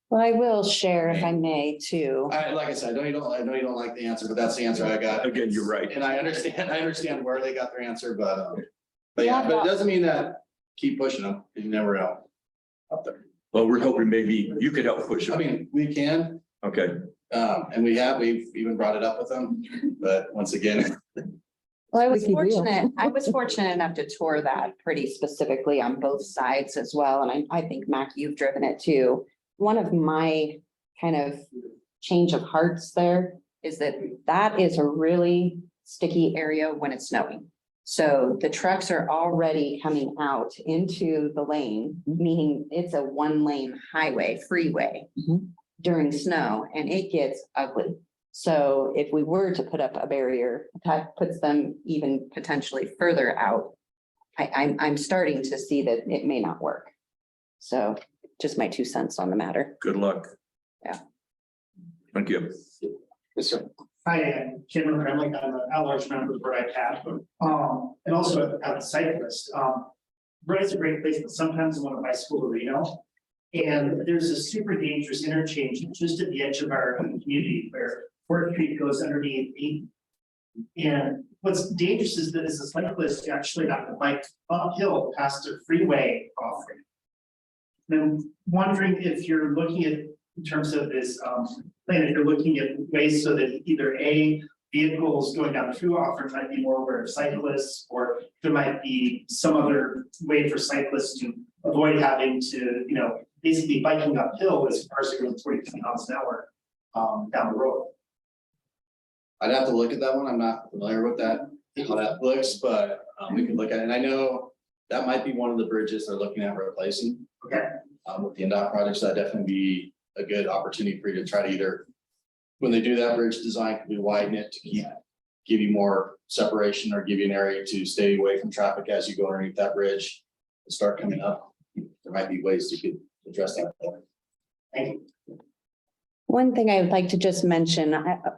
Well, I will share if I may too. Like I said, I know you don't like the answer, but that's the answer I got. Again, you're right. And I understand where they got their answer, but yeah, but it doesn't mean that keep pushing them, you never know. Up there. Well, we're hoping maybe you could help push I it. mean, we can, Okay, and we've even brought it up with them, but once again. Well, Squeaky wheel. I was fortunate enough to tour that pretty specifically on both sides as well, and I think, Mac, you've driven it too. One of my kind of change of hearts there is that is a really sticky area when it's snowing. So the trucks are already coming out into the lane, meaning it's a one-lane freeway during snow, and it gets ugly. So if we were to put up a barrier, that puts them even potentially further out. I'm starting to see that it may not work. So just my 2 cents on the matter. good luck. Yeah. Thank you. Yes, sir. Hi, I'm Kim Remley, I'm an at-large member of Bird Eye and also a cyclist. Bird is a great place, but sometimes I want to bicycle to Reno. And there's a super dangerous interchange just at the edge of our community where Fourth Street goes underneath 8. And what's dangerous is that as a cyclist, you actually have to bike uphill past a freeway offering. And I'm wondering if you're looking at, in terms of this plan, if you're looking at ways so that either vehicles going down the through offering might be more aware of cyclists, or there might be some other way for cyclists to avoid having to, basically biking uphill as cars are going 40 miles an hour down the road. I'd have to look at that one. I'm not familiar with that, how that looks, but we can look at it. And I know that might be one of the bridges they're looking at replacing. Okay. With the NDOT projects, that'd definitely be a good opportunity for you to try to either, when they do that bridge design, could we widen it to give you more separation or give you an area to stay away from traffic as you go underneath that bridge and start coming up. There might be ways you could address that. Thank you. One thing I would like to just mention,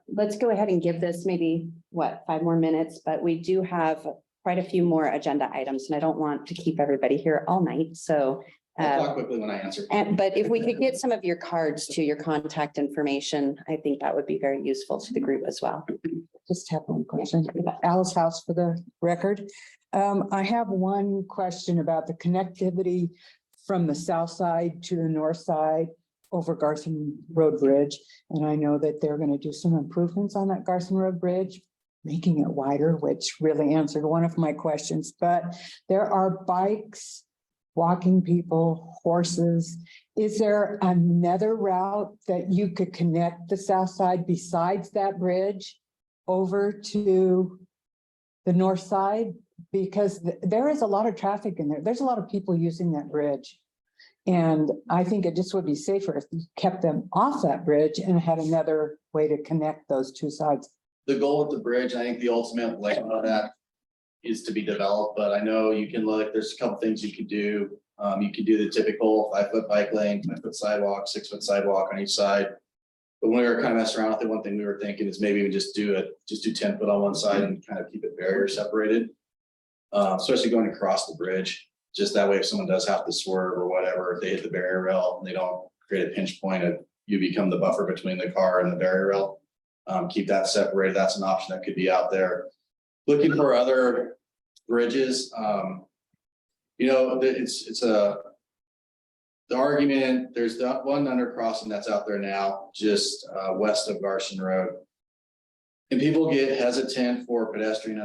let's go ahead and give this maybe, 5 more minutes, but we do have quite a few more agenda items and I don't want to keep everybody here all night. So I'll talk quickly when I answer. but if we could get some of your cards to your contact information, I think that would be very useful to the group as well. Just have one question. Alice House for the record. I have one question about the connectivity from the south side to the north side over Garson Road Bridge. And I know that they're going to do some improvements on that Garson Road Bridge, making it wider, which really answered one of my questions. But there are bikes, walking people, horses. Is there another route that you could connect the south side besides that bridge over to the north side? Because there is a lot of traffic in there. There's a lot of people using that bridge. And I think it just would be safer if you kept them off that bridge and had another way to connect those two sides. The goal with the bridge, I think the ultimate layout of that is to be developed, but I know you can look, there's a couple things you could do. You could do the typical 5-foot bike lane, 5-foot sidewalk, 6-foot sidewalk on each side. But when we were kind of messing around with it, one thing we were thinking is maybe we just do 10 foot on one side and kind of keep it barrier separated. Especially going across the bridge, just that way if someone does have to swerve or whatever, if they hit the barrier rail and they don't create a pinch point of you become the buffer between the car and the barrier rail. Keep that separated. That's an option that could be out there. Looking for other bridges. The argument, there's the one undercrossing that's out there now, just west of Garson Road. And people get hesitant for pedestrian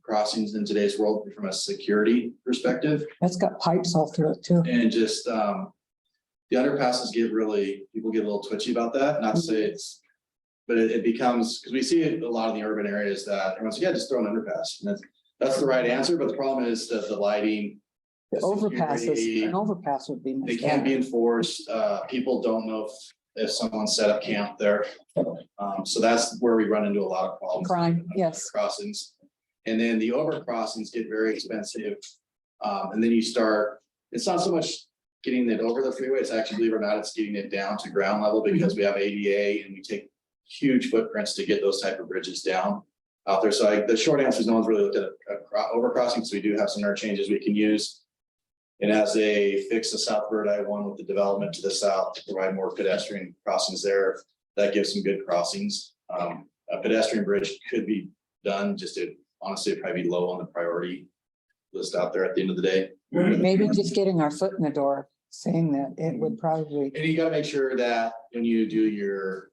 crossings in today's world from a security perspective. That's got pipes all through it too. And just the underpasses people get a little twitchy about that. Not to say it's, but it becomes, because we see it a lot in the urban areas that everyone's like, yeah, just throw an underpass. And that's the right answer, but the problem is that the lighting. The overpasses, security, an overpass would be. they can't be enforced. People don't know if someone set up camp there. So that's where we run into a lot of problems. Crime, yes. Crossings. And then the over crossings get very expensive. And then you start, it's not so much getting it over the freeway. It's actually, believe it or not, it's getting it down to ground level because we have ADA and we take huge footprints to get those type of bridges down out there. So the short answer is no one's really looked at a overcrossing, so we do have some interchanges we can use. And as they fix the South Bird I-1 with the development to the south to provide more pedestrian crossings there, that gives some good crossings. A pedestrian bridge could be done, just to honestly it'd probably be low on the priority list out there at the end of the day. Maybe just getting our foot in the door, saying that it would probably, And you gotta make sure that when you do your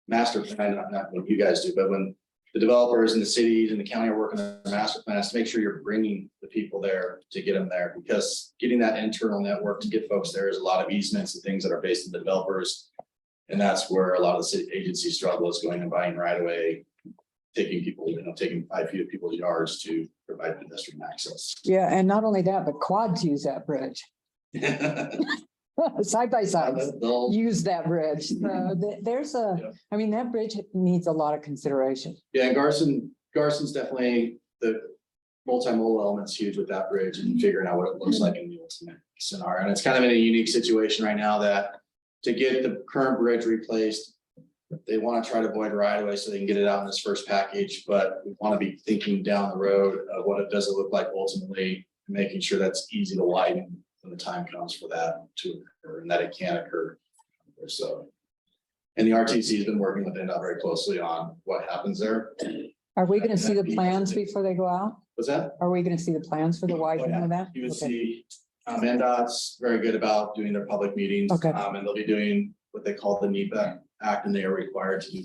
master plan, not what you guys do, but when the developers and the cities and the county are working on their master plans, to make sure you're bringing the people there to get them there, because getting that internal network to get folks there is a lot of easements and things that are based on the developers. And that's where a lot of the city agencies struggle, is going and buying right away, taking people, taking 5 feet of people's yards to provide pedestrian access. yeah, and not only that, but quads use that bridge. Side by side, They'll- use that bridge. There's Yeah. I mean, that bridge needs a lot of consideration. Yeah, and Garson's definitely the multimodal element's huge with that bridge and figuring out what it looks like in the ultimate scenario. And it's kind of in a unique situation right now that to get the current bridge replaced, they want to try to avoid right away so they can get it out in this first package, but we want to be thinking down the road of what it does look like ultimately, making sure that's easy to widen when the time comes for that to occur and that it can occur. So. And the RTC has been working with NDOT very closely on what happens there. Are we gonna see the plans before they go out? What's that? Are we gonna see the plans for the widening of that? You would Okay. see, NDOT's very good about doing their public meetings. Okay. And they'll be doing what they call the NEPA Act, and they are required to do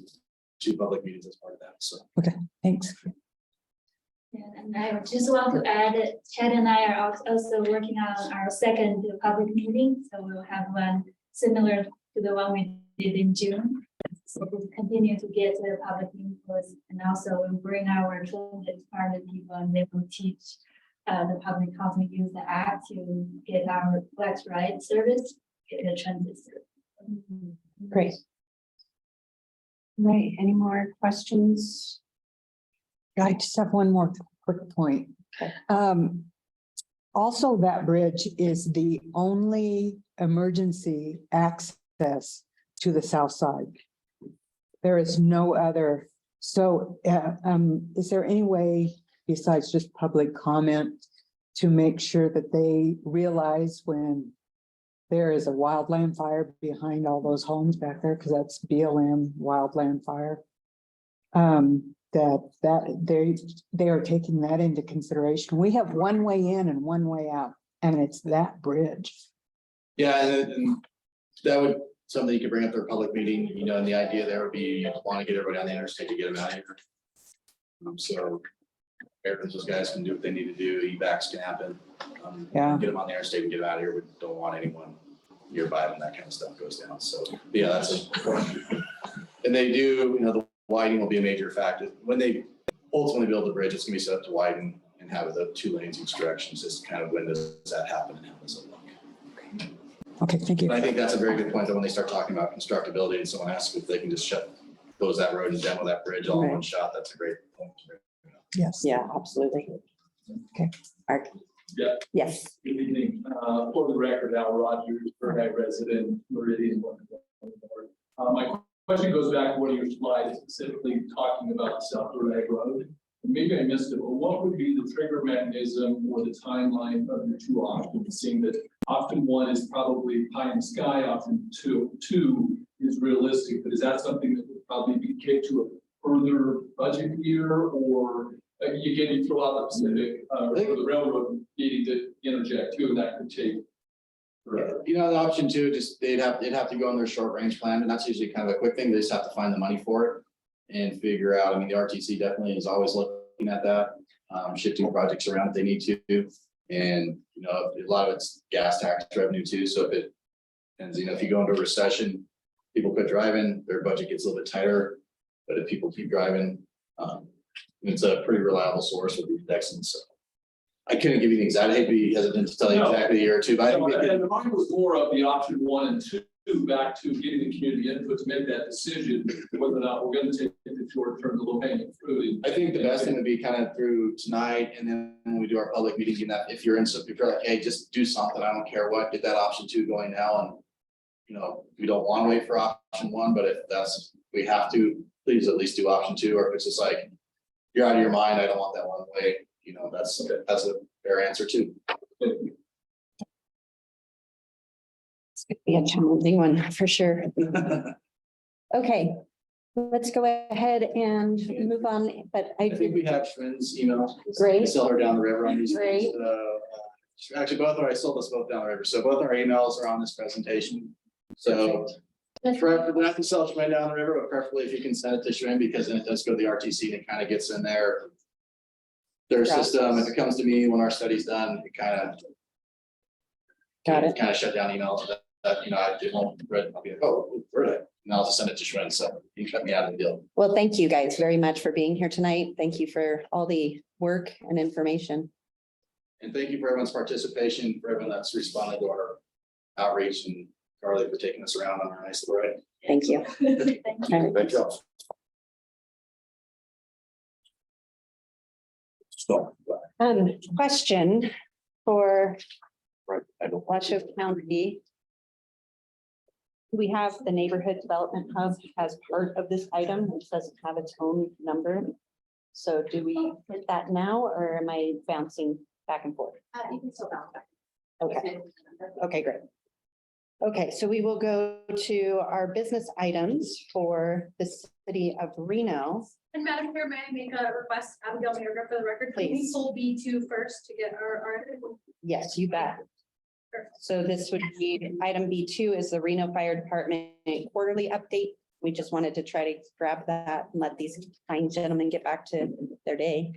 2 public meetings as part of that, so. Thanks. Yeah, and I just want to add that Chad and I are also working on our second public meeting, so we'll have one similar to the one we did in June. So we'll continue to get the public inputs, and also we'll bring our transit department people and they will teach the public how to use the app to get our flex ride service, get the transit service. Great. Right, any more questions? I just have one more quick point. Okay. Also, that bridge is the only emergency access to the south side. There is no other. So, is there any way besides just public comment to make sure that they realize when there is a wildland fire behind all those homes back there, because that's BLM wildland fire? That they are taking that into consideration. We have one way in and one way out, and it's that bridge. Yeah, and that would, something you could bring up their public meeting, and the idea there would be, you want to get everybody on the interstate to get them out of here. So, those guys can do what they need to do, evacs can happen. Yeah. Get them on the interstate and get them out of here, we don't want anyone nearby when that kind of stuff goes down, so, yeah, that's important. And they do, the widening will be a major factor. When they ultimately build the bridge, it's gonna be set up to widen and have the 2 lanes each direction. So it's kind of, when does that happen and how does it look? Okay, thank you. But I think that's a very good point that when they start talking about constructability and someone asks if they can just close that road and demo that bridge all in one shot, that's a great point. Yes. Yeah, absolutely. Okay. Art? Yeah. Yes. Good evening. For the record, Al Rogers, Burbank resident, Meridian. My question goes back to one of your slides, specifically talking about South Burbank Road. Maybe I missed it, but what would be the trigger mechanism or the timeline of your 2 options? Seeing that option 1 is probably pie in the sky, option two is realistic, but is that something that would probably be kicked to a further budget year, or you throw out the Pacific, or the railroad needing to interject too, and that could take forever. The option 2, just they'd have to go on their short range plan, and that's usually kind of a quick thing. They just have to find the money for it and figure out. I mean, the RTC definitely is always looking at that, shifting projects around if they need to. And, a lot of it's gas tax revenue too. So if it, and if you go into a recession, people quit driving, their budget gets a little bit tighter. But if people keep driving, it's a pretty reliable source with the indexing. So I couldn't give you the exact, I'd hate to be hesitant to tell you exactly the year or two, but I think we could. And mine was more of the option 1 and 2, back to getting the community input to make that decision, whether or not we're going to take the the short term, the low hanging fruit. I think the best thing would be kind of through tonight, and then when we do our public meetings, and that if you're if you're like, hey, just do something, I don't care what, get that option 2 going now, and. You know, we don't want to wait for option 1, but if that's, we have to, please at least do option 2, or if it's just like. You're out of your mind, I don't want that one way, you know, that's a fair answer too. It's gonna be a challenging one for sure. Okay, let's go ahead and move on, but I think we have Shrin's email. Great. I sell her down the river on these. Great. Actually, I sold us both down the river, so both our emails are on this presentation. So preferably not to sell Shrin down the river, but preferably if you can send it to Shrin, because then it does go to the RTC and it kind of gets in their system. If it comes to me when our study's done, it kind of. Got it. Kind of shut down emails that, you know, I did won't read, I'll be like, oh, where did I? And I'll just send it to Shrin, so you shut me out of the deal. Well, thank you guys very much for being here tonight. Thank you for all the work and information. And thank you for everyone's participation, for everyone that's responded to our outreach, and Carly for taking us around on our nice ride. Thank you. Thank you. So, Question for right, I don't. Washoe County. We have the neighborhood development hub as part of this item, which doesn't have its own number. So do we hit that now, or am I bouncing back and forth? You can still bounce back. Okay, okay, great. Okay, so we will go to our business items for the city of Reno. And Madam Chair, may I make a request, Abigail Mayorga for the record? Can we Please. pull B2 first to get our. Yes, you bet. So this would be item B2 is the Reno Fire Department quarterly update. We just wanted to try to grab that and let these fine gentlemen get back to their day.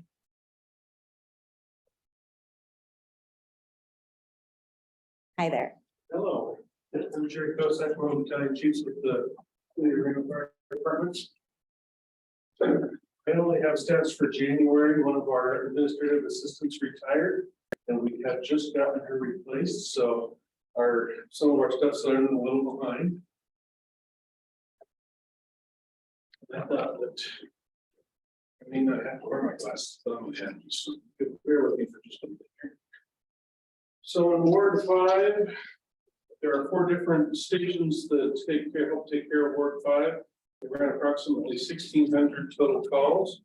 Hi there. Hello, I'm Jerry Kosak, one of the battalion chiefs with the Reno Fire Departments. I only have stats for January. One of our administrative assistants retired, and we have just gotten her replaced, so some of our stuff's are a little behind. I thought that I may not have to wear my glasses, but I'm gonna have to, so bear with me for just a minute here. So in Ward 5, there are 4 different stations that help take care of Ward 5. We ran approximately 1,600 total calls,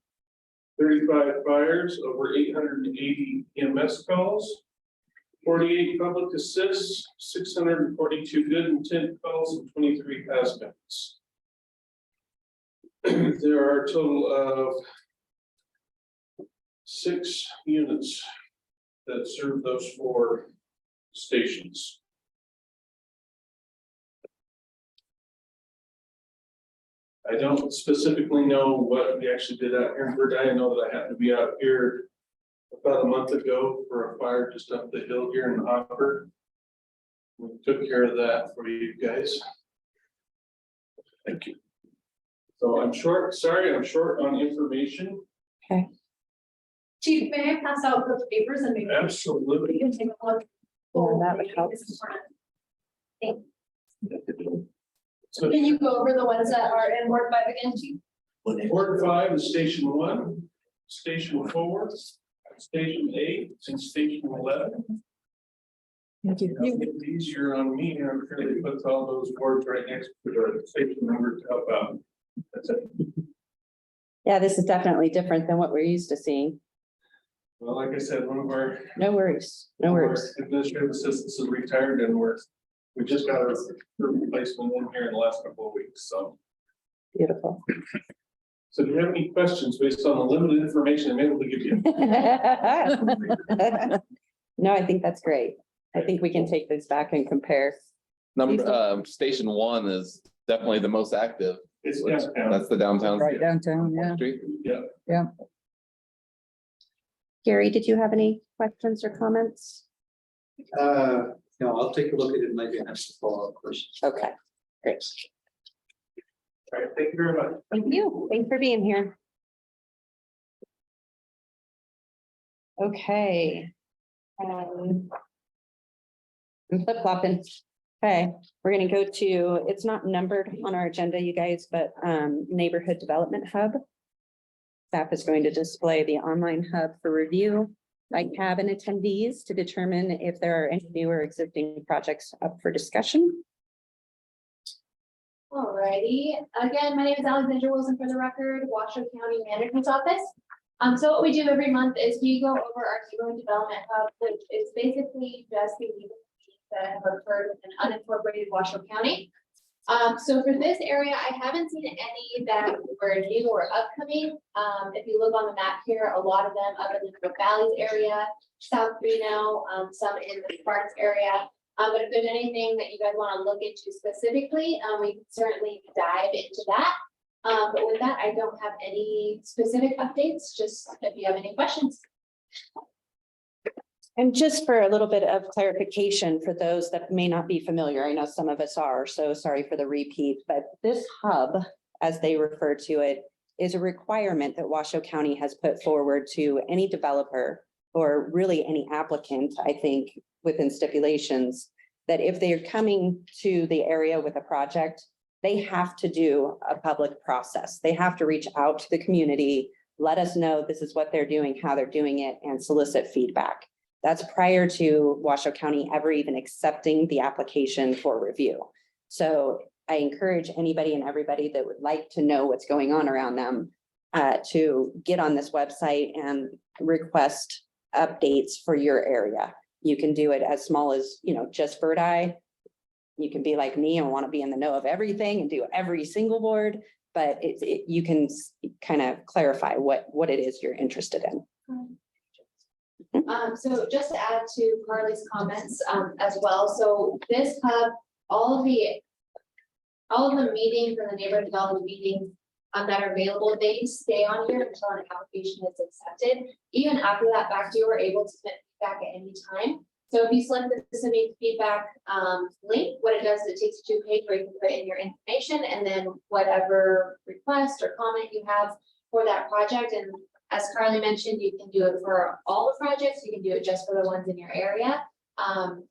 35 fires, over 880 EMS calls, 48 public assists, 642 good intent calls, and 23 hazmats. There are a total of 6 units that serve those 4 stations. I don't specifically know what we actually did out here in Verdun. I know that I happened to be out here about a month ago for a fire just up the hill here in Hopper. We took care of that for you guys. Thank you. So I'm short on information. Chief, may I pass out those papers and maybe Absolutely. we can take a look? Yeah, that would help. This is important. Can you go over the ones that are in Ward 5 again, Chief? Ward 5 is Station 1, Station 4, Station 8, and Station 11. Thank you. It'll get easier on me, I'm sure they put all those words right next to the station number to help out. That's it. Yeah, this is definitely different than what we're used to seeing. Well, like I said, one of our No worries, no worries. administrative assistants is retired, and we just got a replacement in here in the last couple of weeks, so. Beautiful. So do you have any questions based on the limited information I'm able to give you? No, I think that's great. I think we can take this back and compare. Station 1 is definitely the most active. It's downtown. That's the downtown. Right downtown, yeah. Street. Yeah. Gary, did you have any questions or comments? No, I'll take a look at it, maybe have some follow-up questions. Okay, great. All right, thank you very much. Thank you. Thanks for being here. Okay. I'm flip-flopping. Okay, we're gonna go to, it's not numbered on our agenda, you guys, but Neighborhood Development Hub. Staff is going to display the online hub for review by CAB and attendees to determine if there are any new or existing projects up for discussion. Alrighty, again, my name is Alexandra Wilson for the record, Washoe County Manager's Office. So what we do every month is we go over our neighborhood development hub, which is basically just the meetings that have occurred in unincorporated Washoe County. So for this area, I haven't seen any that were new or upcoming. If you look on the map here, a lot of them up in the North Valleys area, South Reno, some in the Sparks area. But if there's anything that you guys want to look into specifically, we can certainly dive into that. But with that, I don't have any specific updates, just if you have any questions. And just for a little bit of clarification for those that may not be familiar, I know some of us are, so sorry for the repeat, but this hub, as they refer to it, is a requirement that Washoe County has put forward to any developer or really any applicant, I think, within stipulations, that if they are coming to the area with a project, they have to do a public process. They have to reach out to the community, let us know this is what they're doing, how they're doing it, and solicit feedback. That's prior to Washoe County ever even accepting the application for review. So I encourage anybody and everybody that would like to know what's going on around them to get on this website and request updates for your area. You can do it as small as, just bird eye. You can be like me and want to be in the know of everything and do every single board, but you can kind of clarify what it is you're interested in. So just to add to Carly's comments as well, so this hub, all of the meetings and the neighborhood development meetings that are available, they stay on here until an application is accepted. Even after that fact, you are able to submit feedback at any time. So if you select the submit feedback link, what it does is it takes you to a page where you can put in your information and then whatever request or comment you have for that project. And as Carly mentioned, you can do it for all the projects. You can do it just for the ones in your area. And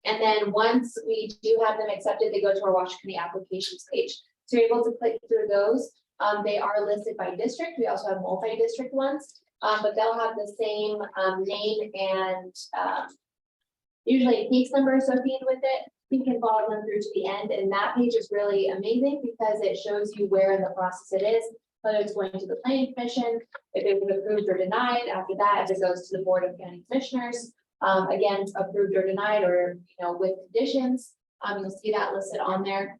then once we do have them accepted, they go to our Washoe County applications page. So you're able to click through those. They are listed by district. We also have multi-district ones, but they'll have the same name and usually a case number associated with it. You can follow them through to the end, and that page is really amazing because it shows you where in the process it is, whether it's going to the planning commission, if it was approved or denied. After that, if it goes to the board of county commissioners, again, approved or denied, or with conditions, you'll see that listed on there.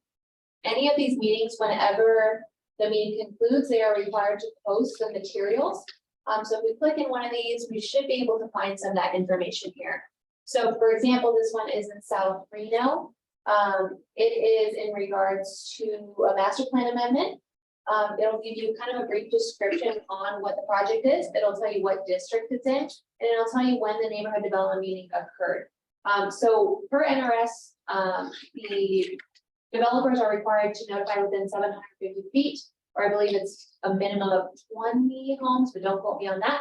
Any of these meetings, whenever the meeting concludes, they are required to post the materials. So if we click in one of these, we should be able to find some of that information here. So for example, this one is in South Reno. It is in regards to a master plan amendment. It'll give you kind of a brief description on what the project is. It'll tell you what district it's in, and it'll tell you when the neighborhood development meeting occurred. So per NRS, the developers are required to notify within 750 feet, or I believe it's a minimum of 20 homes, but don't quote me on that.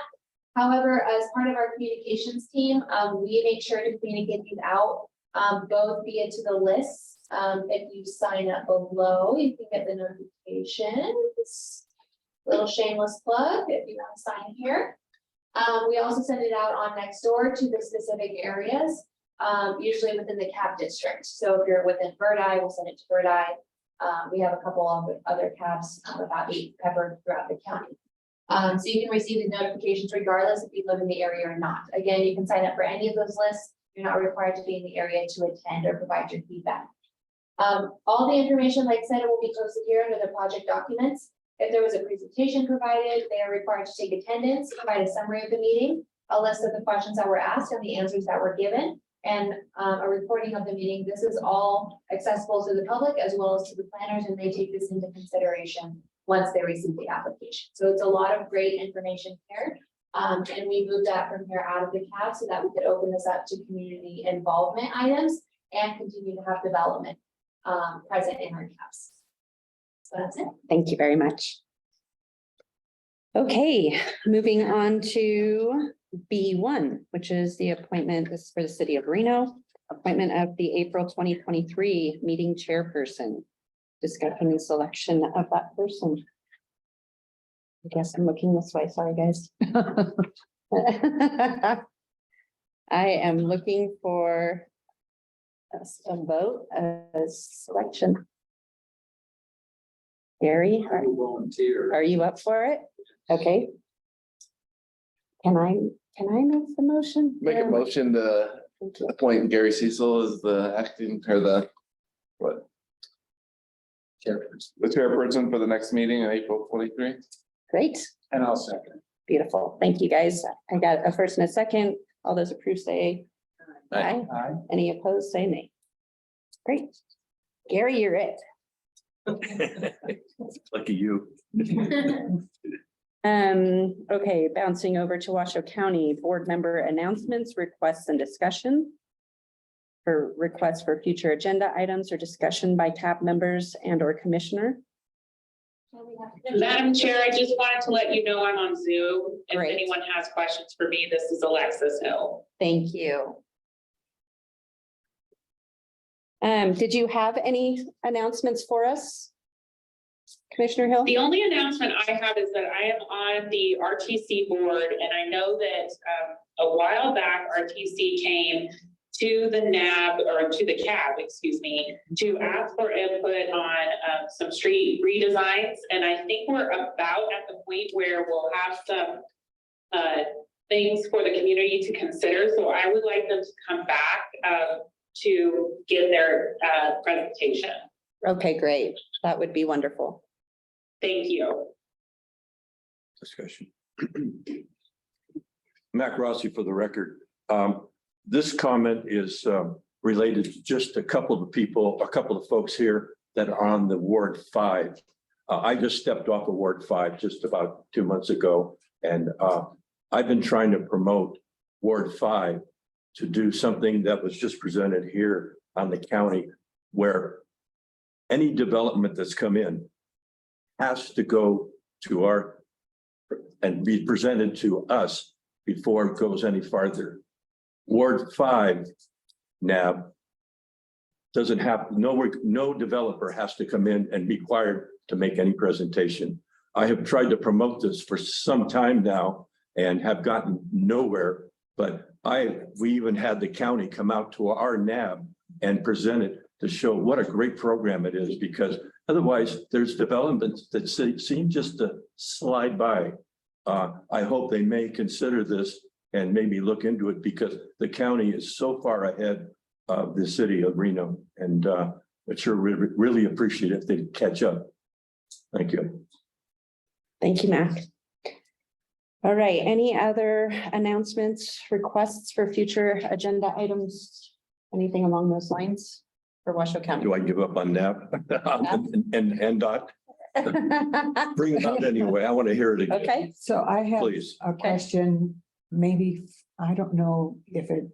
However, as part of our communications team, we make sure to communicate these out, both via to the lists. If you sign up below, you can get the notifications. Little shameless plug if you want to sign here. We also send it out on Nextdoor to the specific areas, usually within the CAB district. So if you're within Bird Eye, we'll send it to Bird Eye. We have a couple of other CABs about being covered throughout the county. So you can receive the notifications regardless if you live in the area or not. Again, you can sign up for any of those lists. You're not required to be in the area to attend or provide your feedback. All the information, like I said, will be posted here under the project documents. If there was a presentation provided, they are required to take attendance, provide a summary of the meeting, a list of the questions that were asked and the answers that were given, and a recording of the meeting. This is all accessible to the public as well as to the planners, and they take this into consideration once they receive the application. So it's a lot of great information here. And we moved that from here out of the CAB so that we could open this up to community involvement items and continue to have development present in our CABs. So that's it. Thank you very much. Okay, moving on to B1, which is the appointment. This is for the city of Reno. appointment of the April 2023 meeting chairperson. Discussion and selection of that person. I guess I'm looking this way, sorry, guys. I am looking for a vote, a selection. Gary, Volunteer. are you up for it? Okay. Can I make the motion? Make a motion to Thank you. appoint Gary Cecil as the acting or the what? The chairperson for the next meeting in April 23. Great, And I'll second. beautiful. Thank you, guys. I got a first and a second. All those approve say aye. Aye. Any opposed, say nay. Great. Gary, you're it. Lucky you. Okay, bouncing over to Washoe County Board Member announcements, requests and discussion. For requests for future agenda items or discussion by TAP members and or commissioner. Madam Chair, I just wanted to let you know I'm on Zoom. If Great. anyone has questions for me, this is Alexis Hill. Thank you. Did you have any announcements for us? Commissioner Hill? The only announcement I have is that I am on the RTC board, and I know that a while back, RTC came to the NAB or to the CAB, excuse me, to ask for input on some street redesigns. And I think we're about at the point where we'll have some things for the community to consider. So I would like them to come back to give their presentation. Okay, great. That would be wonderful. Thank you. Discussion. Mac Rossi for the record. This comment is related to just a couple of people, a couple of folks here that are on the Ward 5. I just stepped off of Ward 5 just about 2 months ago, and I've been trying to promote Ward 5 to do something that was just presented here on the county, where any development that's come in has to go to our and be presented to us before it goes any farther. Ward 5 NAB doesn't have, no developer has to come in and be required to make any presentation. I have tried to promote this for some time now and have gotten nowhere, but we even had the county come out to our NAB and present it to show what a great program it is, because otherwise there's developments that seem just to slide by. I hope they may consider this and maybe look into it, because the county is so far ahead of the city of Reno, and I'd sure really appreciate it if they catch up. Thank you. Thank you, Mac. All right, any other announcements, requests for future agenda items? Anything along those lines for Washoe County? Do I give up on NAB and dot? Bring it out anyway. I want to hear it again. Okay, So I have Please. a question, maybe, I don't know if it,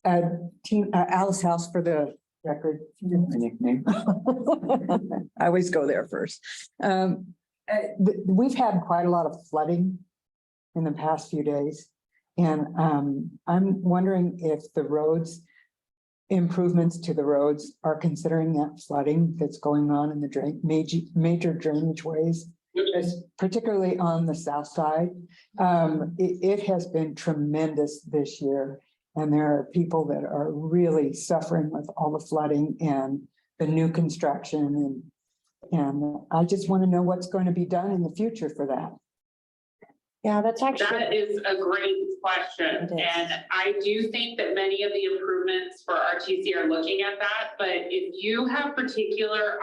Alice House for the record. Nickname. I always go there first. We've had quite a lot of flooding in the past few days. And I'm wondering if the roads, improvements to the roads are considering that flooding that's going on in the major drainage ways, particularly on the south side. It has been tremendous this year. And there are people that are really suffering with all the flooding and the new construction. And I just want to know what's going to be done in the future for that. yeah, that's actually, That is a great question, It is. and I do think that many of the improvements for RTC are looking at that, but if you have particular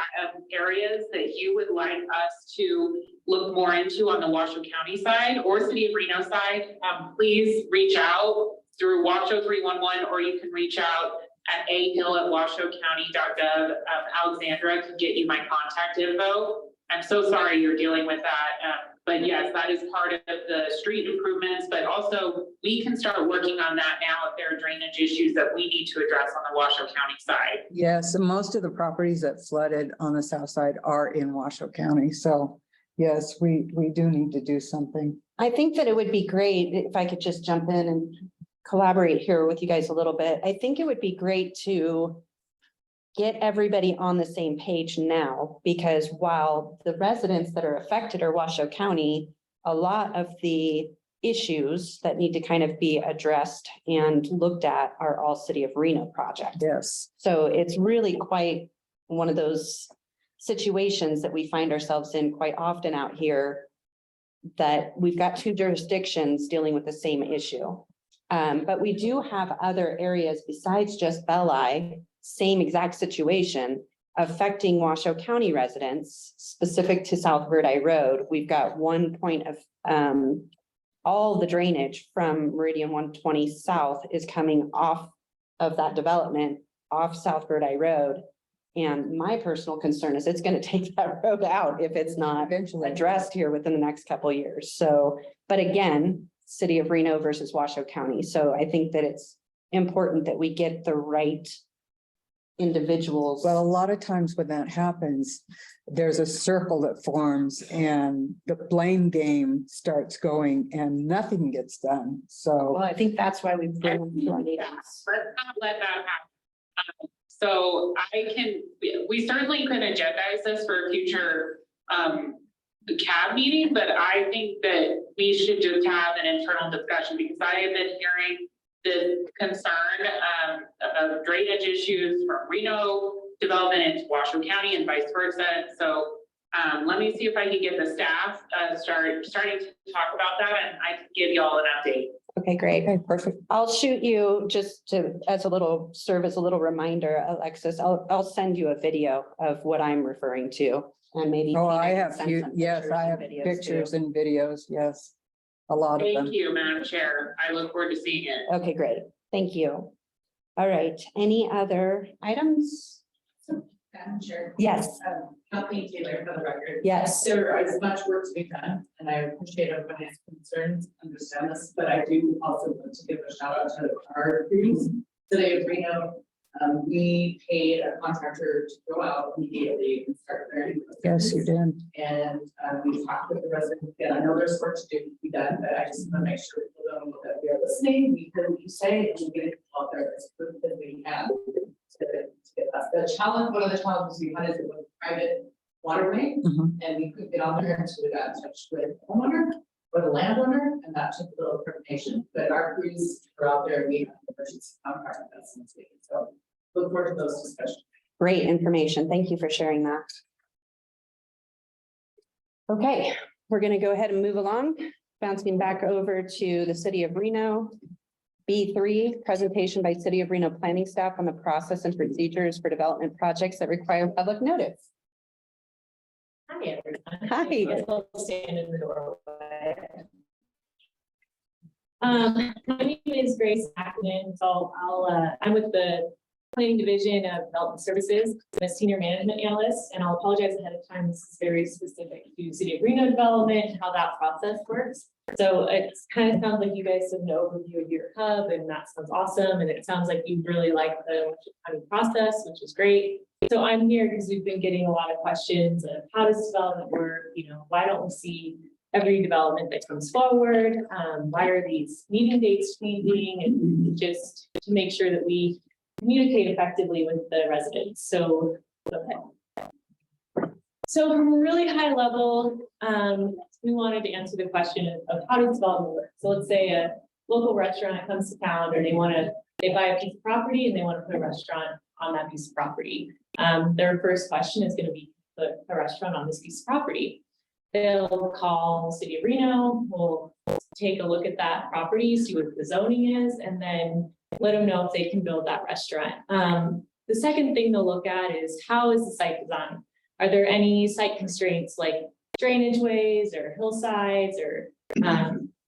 areas that you would like us to look more into on the Washoe County side or City of Reno side, please reach out through Washoe 311, or you can reach out at ahill@washowcounty.gov. Alexandra can get you my contact info. I'm so sorry you're dealing with that. But yes, that is part of the street improvements, but also we can start working on that now if there are drainage issues that we need to address on the Washoe County side. Yes, and most of the properties that flooded on the south side are in Washoe County. So yes, we do need to do something. I think that it would be great if I could just jump in and collaborate here with you guys a little bit. I think it would be great to get everybody on the same page now, because while the residents that are affected are Washoe County, a lot of the issues that need to kind of be addressed and looked at are all City of Reno projects. Yes. So it's really quite one of those situations that we find ourselves in quite often out here, that we've got two jurisdictions dealing with the same issue. But we do have other areas besides just Belli, same exact situation, affecting Washoe County residents, specific to South Verdi Road. We've got one point of, all the drainage from Meridian 120 South is coming off of that development, off South Verdi Road. And my personal concern is it's gonna take that road out if it's not Eventually. addressed here within the next couple of years. So, but again, City of Reno versus Washoe County. So I think that it's important that we get the right individuals. Well, a lot of times when that happens, there's a circle that forms and the blame game starts going and nothing gets done. So. Well, I think that's why we bring them to our meetings. Let's not let that happen. So we certainly could agendize this for a future, the CAB meeting, but I think that we should just have an internal discussion, because I have been hearing the concern of drainage issues from Reno development into Washoe County and vice versa. So let me see if I can get the staff starting to talk about that, and I can give you all an update. Okay, great. Okay, perfect. I'll shoot you just to, serve as a little reminder, Alexis, I'll send you a video of what I'm referring to, and maybe. Oh, Tina I can have, send some yes, pictures I and have videos pictures too. and videos, yes. A lot of them. Thank you, Madam Chair. I look forward to seeing it. Okay, great. Thank you. All right, any other items? Madam Chair. Yes, Kathleen Taylor for the record. yes. There is much work to be done, and I appreciate everybody's concerns, understand this, but I do also want to give a shout out to our crews. Today of Reno, we paid a contractor to go out immediately and start clearing. Yes, you did. And we talked with the residents, and I know there's work to do, to be done, but I just want to make sure people know that we are listening, we hear what you say, and we get it out there as quick as we can. To get that. The challenge, one of the challenges we had is it was private waterway, Mhm. and we couldn't get on there until we got in touch with the homeowner or the landowner, and that took a little coordination, but our crews are out there, and we have the emergency contract with us this week, so look forward to those discussions. Great information. Thank you for sharing that. Okay, we're gonna go ahead and move along, bouncing back over to the City of Reno. B3, presentation by City of Reno planning staff on the process and procedures for development projects that require public notice. Hi, everyone. Hi. I guess I'll stand in the doorway. My name is Grace Ackman, so I'm with the Planning Division of Development Services. I'm a senior management analyst, and I'll apologize ahead of time. This is very specific to City of Reno development, and how that process works. So it kind of sounds like you guys have an overview of your hub, and that sounds awesome. And it sounds like you really like the Washoe County process, which is great. So I'm here because we've been getting a lot of questions of how does development work? You know, why don't we see every development that comes forward? Why are these meeting dates changing? And just to make sure that we communicate effectively with the residents. So, okay. So from a really high level, we wanted to answer the question of how does development work? So let's say a local restaurant comes to town, or they buy a piece of property and they want to put a restaurant on that piece of property. Their first question is going to be, put a restaurant on this piece of property. They'll call the City of Reno, we'll take a look at that property, see what the zoning is, and then let them know if they can build that restaurant. The second thing they'll look at is, how is the site designed? Are there any site constraints like drainage ways or hillsides or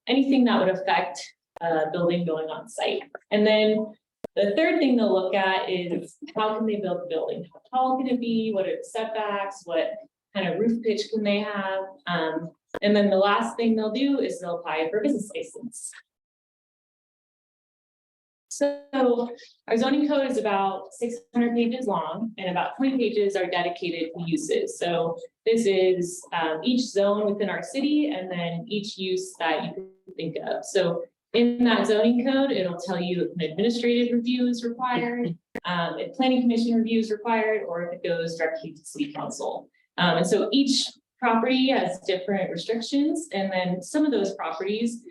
anything that would affect building going on site? And then the third thing they'll look at is, how can they build the building? How tall can it be? What are the setbacks? What kind of roof pitch can they have? And then the last thing they'll do is they'll apply for a business license. So our zoning code is about 600 pages long, and about 20 pages are dedicated to uses. So this is each zone within our city, and then each use that you can think of. So In that zoning code, it'll tell you if an administrative review is required, if planning commission review is required, or if it goes directly to city council. And so each property has different restrictions, and then some of those properties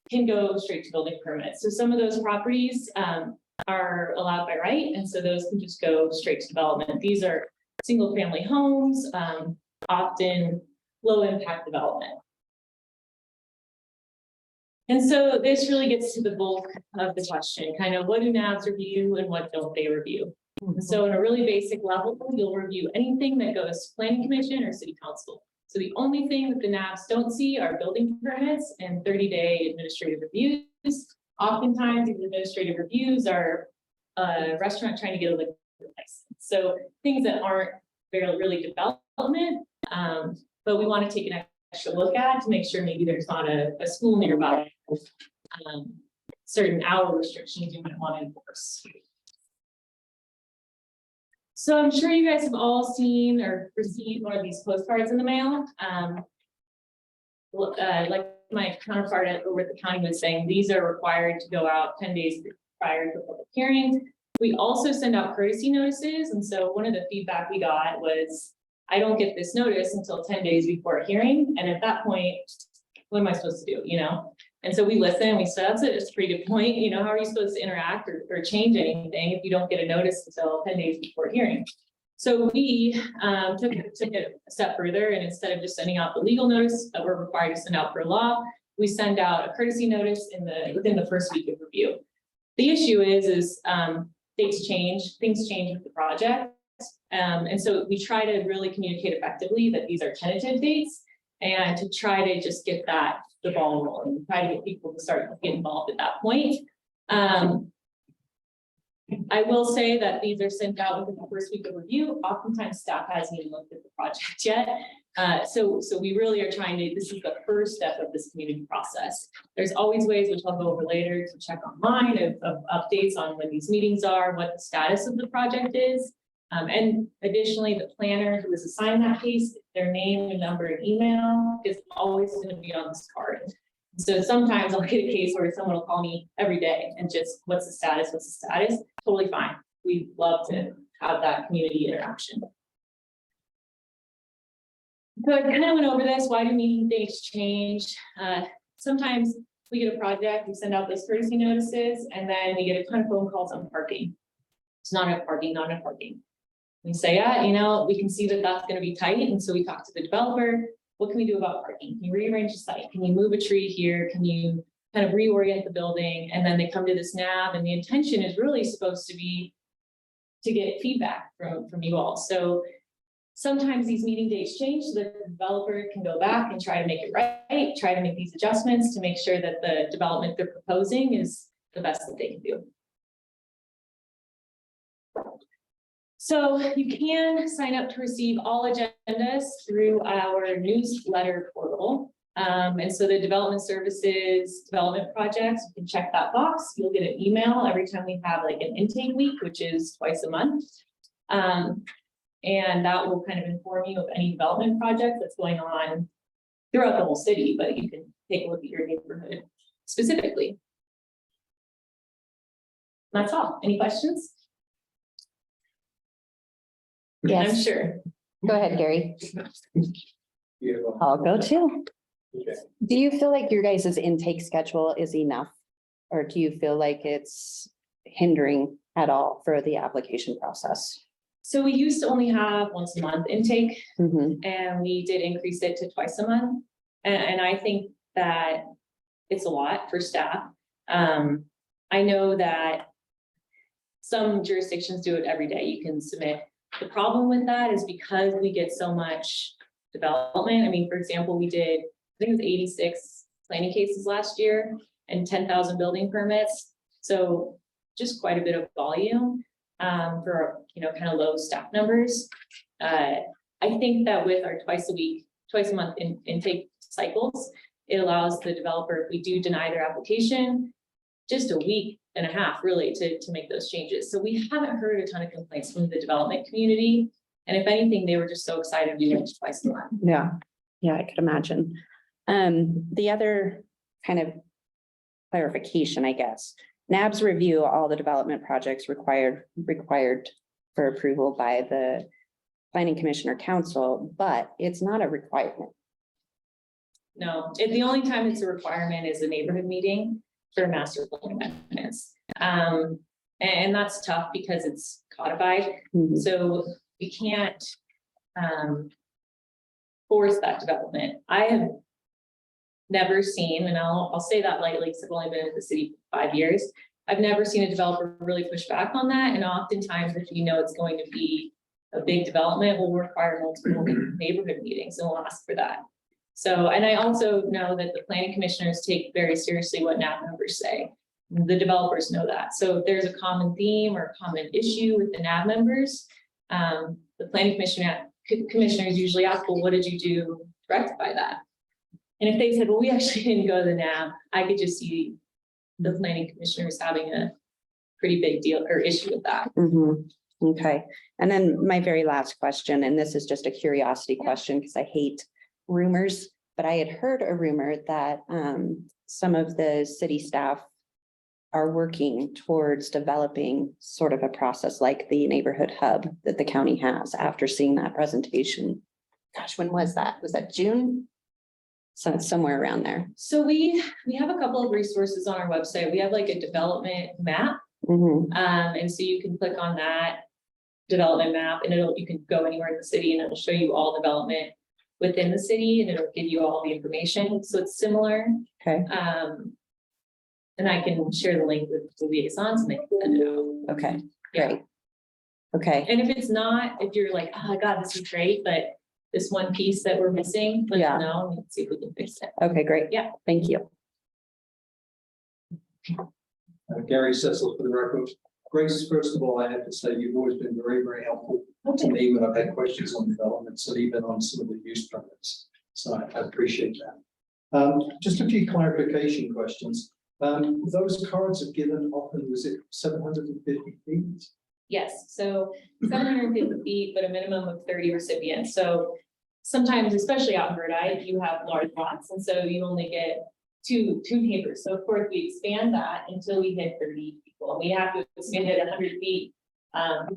can go straight to building permits. So some of those properties are allowed by right, and so those can just go straight to development. These are single family homes, often low impact development. And so this really gets to the bulk of the question, kind of what do NABs review and what don't they review? So in a really basic level, you'll review anything that goes to planning commission or city council. So the only thing that the NABs don't see are building permits and 30-day administrative reviews. Oftentimes, these administrative reviews are a restaurant trying to get a liquor license. So things that aren't really development, but we want to take an extra look at to make sure maybe there's not a school nearby. Certain hour restrictions you might want to enforce. So I'm sure you guys have all seen or received one of these postcards in the mail. Like my counterpart over at the county was saying, these are required to go out 10 days prior to the public hearing. We also send out courtesy notices. And so one of the feedback we got was, I don't get this notice until 10 days before a hearing. And at that point, what am I supposed to do, you know? And so we listen and we said, that's a pretty good point. You know, how are you supposed to interact or change anything if you don't get a notice until 10 days before hearing? So we took it a step further, and instead of just sending out the legal notice that we're required to send out per law, we send out a courtesy notice within the first week of review. The issue is dates change, things change with the project. And so we try to really communicate effectively that these are tentative dates, and to try to just get the ball rolling, try to get people to start to get involved at that point. I will say that these are sent out within the first week of review. Oftentimes staff hasn't even looked at the project yet. So we really are trying to, this is the first step of this community process. There's always ways, which I'll go over later, to check online of updates on when these meetings are, what the status of the project is. And additionally, the planner who is assigned that case, their name and number and email is always going to be on this card. So sometimes I'll get a case where someone will call me every day and just, what's the status? What's the status? Totally fine. We love to have that community interaction. So I kind of went over this. Why do meeting dates change? Sometimes we get a project, we send out those courtesy notices, and then we get a ton of phone calls on parking. It's not enough parking, not enough parking. We say, yeah, you know, we can see that that's going to be tight. And so we talk to the developer. What can we do about parking? Can you rearrange the site? Can you move a tree here? Can you kind of reorient the building? And then they come to this NAB, and the intention is really supposed to be to get feedback from you all. So sometimes these meeting dates change so that the developer can go back and try to make it right, try to make these adjustments to make sure that the development they're proposing is the best that they can do. So you can sign up to receive all agendas through our newsletter portal. And so the development services, development projects, you can check that box. You'll get an email every time we have like an intake week, which is twice a month. And that will kind of inform you of any development project that's going on throughout the whole city, but you can take a look at your neighborhood specifically. That's all. Any questions? Yes. I'm sure. Go ahead, Gary. I'll go too. Do you feel like your guys' intake schedule is enough? Or do you feel like it's hindering at all for the application process? So we used to only have once a month intake, Mhm. and we did increase it to twice a month. And I think that it's a lot for staff. I know that some jurisdictions do it every day. You can submit. The problem with that is because we get so much development. I mean, for example, we did, I think it was 86 planning cases last year and 10,000 building permits. So just quite a bit of volume for, you know, kind of low staff numbers. I think that with our twice a month intake cycles, it allows the developer, if we do deny their application, just a week and a half really to make those changes. So we haven't heard a ton of complaints from the development community. And if anything, they were just so excited we went twice a month. Yeah, I could imagine. The other kind of clarification, I guess. NABs review all the development projects required for approval by the planning commission or council, but it's not a requirement. No, the only time it's a requirement is a neighborhood meeting for master plan amendments. And that's tough because it's codified, Mhm. so we can't force that development. I have never seen, and I'll say that lightly, because I've only been in the city for 5 years. I've never seen a developer really push back on that, and oftentimes, if you know it's going to be a big development, will require multiple neighborhood meetings, and we'll ask for that. So, and I also know that the planning commissioners take very seriously what NAB members say. The developers know that. So if there's a common theme or a common issue with the NAB members, the planning commissioners usually ask, well, what did you do to rectify that? And if they said, well, we actually didn't go to the NAB, I could just see the planning commissioners having a pretty big deal or issue with that. Mhm. Okay, and then my very last question, and this is just a curiosity question because I hate rumors, but I had heard a rumor that some of the city staff are working towards developing sort of a process like the neighborhood hub that the county has after seeing that presentation. Gosh, when was that? Was that June? So somewhere around there. So we have a couple of resources on our website. We have like a development map. Mhm. And so you can click on that development map and you can go anywhere in the city and it'll show you all development within the city and it'll give you all the information. So it's similar. Okay. And I can share the link with the liaisons and they can send it out. Okay, Yeah. great. Okay, And if it's not, if you're like, oh my God, this is great, but this one piece that we're missing, let Yeah. us know and we can see if we can fix it. okay, great. Yeah. Thank you. Gary Cecil for the record. Grace, first of all, I have to say you've always been very, very helpful to me when I've had questions on developments and even on some of the use permits. So I appreciate that. Just a few clarification questions. Those cards are given often, was it 750 feet? Yes, so 750 feet, but a minimum of 30 recipients. So sometimes, especially out in Bird Eye, you have large lots, and so you only get two neighbors. So of course, we expand that until we hit 30 people. We have to expand it 100 feet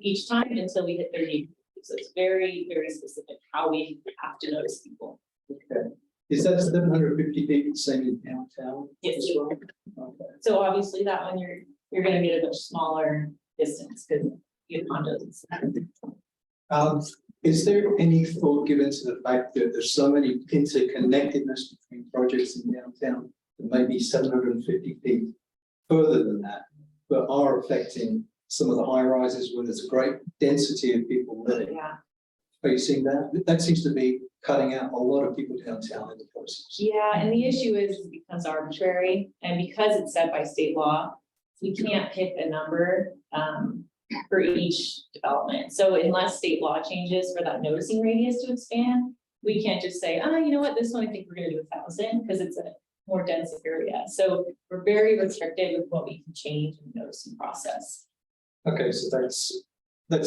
each time until we hit 30. So it's very, very specific how we have to notice people. Okay. Is that 750 feet the same in downtown? Yes. as well? Okay. So obviously that one, you're gonna get a much smaller distance because you have condos and stuff. Is there any thought given to the fact that there's so many interconnectedness between projects in downtown that maybe 750 feet further than that, but are affecting some of the high rises where there's a great density of people living? Yeah. Facing that, that seems to be cutting out a lot of people downtown in the process. Yeah, and the issue is it becomes arbitrary and because it's set by state law, we can't pick a number for each development. So unless state law changes for that noticing radius to expand, we can't just say, you know what, this one, I think we're gonna do 1,000 because it's a more dense area. So we're very restricted with what we can change in the noticing process. Okay, so that's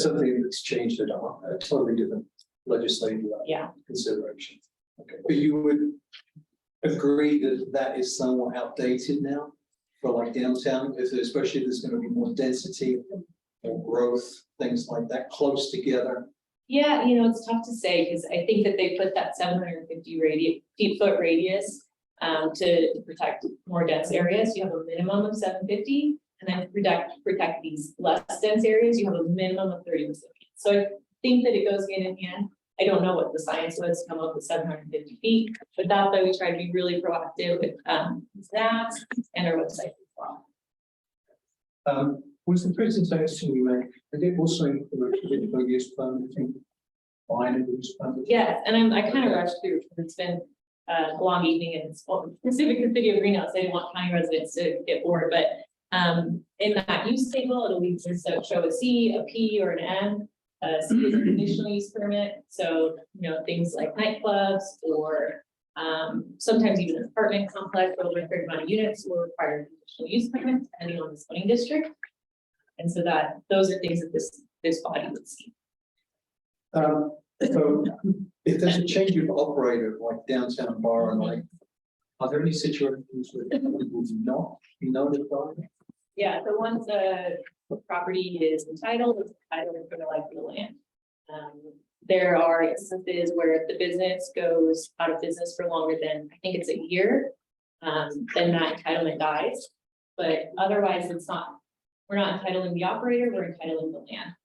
something that's changed at all, a totally different legislative consideration. Okay, but you would agree that that is somewhat outdated now for like downtown, especially if there's going to be more density or growth, things like that close together. Yeah, it's tough to say because I think that they put that 750 foot radius to protect more dense areas. You have a minimum of 750, and then protect these less dense areas. You have a minimum of 30 recipients. So I think that it goes hand in hand. I don't know what the science was to come up with 750 feet, but that's why we try to be really proactive with that and our website as well. Was the presentation you made, did it also include a use permit? Minor use permit? Yes, and I kind of rushed through because it's been a long evening and it's specific to the city of Reno, so I didn't want county residents to get bored, but in that use table, it'll either show a C, a P, or an M. C is a conditional use permit, so things like nightclubs or sometimes even an apartment complex over a certain amount of units will require a conditional use permit depending on the zoning district. And so those are things that this body would see. So if there's a change of operator like downtown bar and like Are there any situations where people do not be notified? Yeah, so once a property is entitled, it's entitled for the life of the land. There are instances where if the business goes out of business for longer than, I think it's a year, then that entitlement dies. But otherwise, it's not, we're not entitling the operator, we're entitling the land.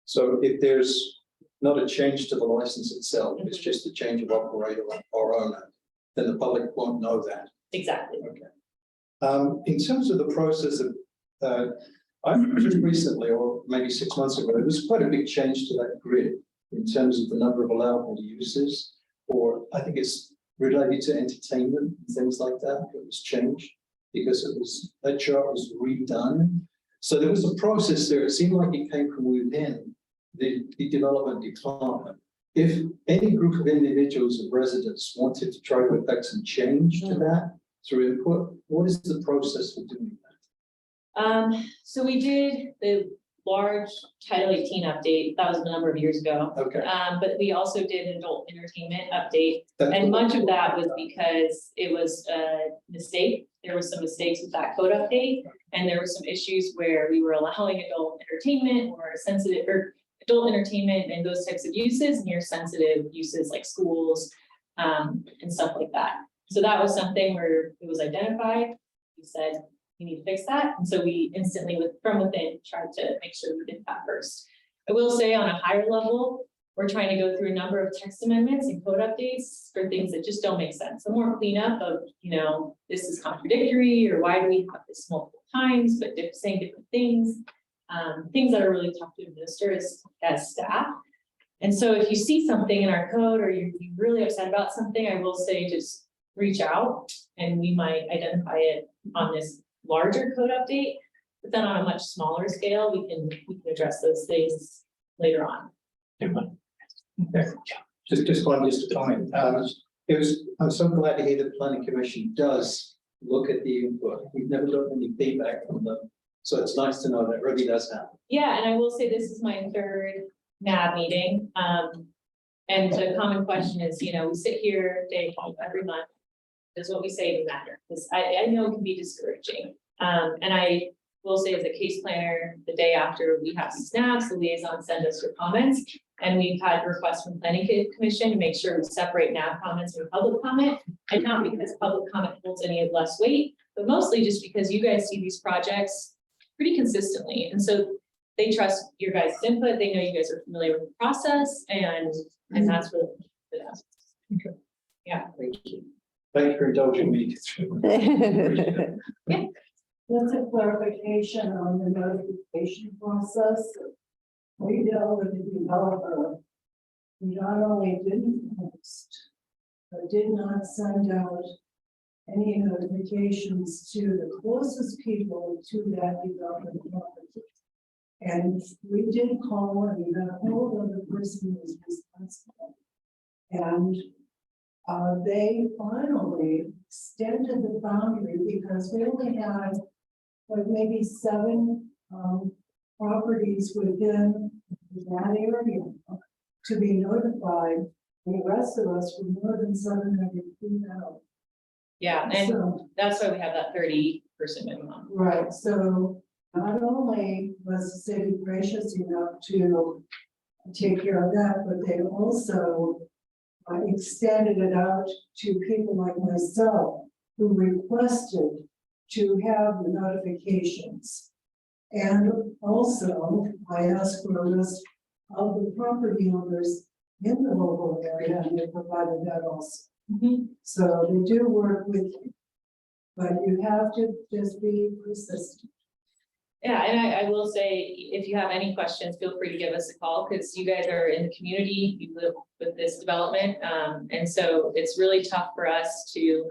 So if there's not a change to the license itself, it's just a change of operator or owner, then the public won't know that. Exactly. In terms of the process of, I just recently, or maybe 6 months ago, there was quite a big change to that grid in terms of the number of allowable uses, or I think it's related to entertainment and things like that. It was changed because it was, that chart was redone. So there was a process there. It seemed like it came from within the development department. If any group of individuals or residents wanted to try to effect some change to that through input, what is the process for doing that? So we did the large Title 18 update, that was a number of years ago. Okay. But we also did an adult entertainment update, That's and what- much of that was because it was a mistake. There were some mistakes with that code update, and there were some issues where we were allowing adult entertainment or sensitive, or adult entertainment and those types of uses near sensitive uses like schools, and stuff like that. So that was something where it was identified. We said, we need to fix that. And so we instantly, from within, tried to make sure we did that first. I will say on a higher level, we're trying to go through a number of text amendments and code updates for things that just don't make sense. So more cleanup of, you know, this is contradictory, or why do we have this multiple times, but saying different things. Things that are really tough to administer as staff. And so if you see something in our code or you're really upset about something, I will say just reach out and we might identify it on this larger code update. But then on a much smaller scale, we can address those things later on. Just a comment. I'm so glad to hear the planning commission does look at the input. We've never gotten any feedback from them. So it's nice to know that really does happen. Yeah, and I will say this is my third NAB meeting. And the common question is, you know, we sit here every month. Does what we say matter? Because I know it can be discouraging. And I will say as a case planner, the day after we have snaps, the liaison send us your comments. And we've had requests from planning commission to make sure we separate NAB comments from public comment. And not because public comment holds any less weight, but mostly just because you guys see these projects pretty consistently. And so they trust your guys' input. They know you guys are familiar with the process, and that's really the best. Okay. Yeah. Thank you. Thank you for indulging me. Yeah. Just a clarification on the notification process. We dealt with the developer who not only didn't post, but did not send out any notifications to the closest people to that development property. And we did call and we got hold of the person who was responsible. And they finally extended the boundary because we only had like maybe 7 properties within that area to be notified. The rest of us were more than 700 feet out. Yeah, and So- that's why we have that 30-person minimum. Right, so not only was the city gracious enough to take care of that, but they also extended it out to people like myself who requested to have the notifications. And also, I asked for a list of the property owners in the local area, and they provided that also. So they do work with you, but you have to just be persistent. Yeah, and I will say, if you have any questions, feel free to give us a call, because you guys are in the community, you live with this development. And so it's really tough for us to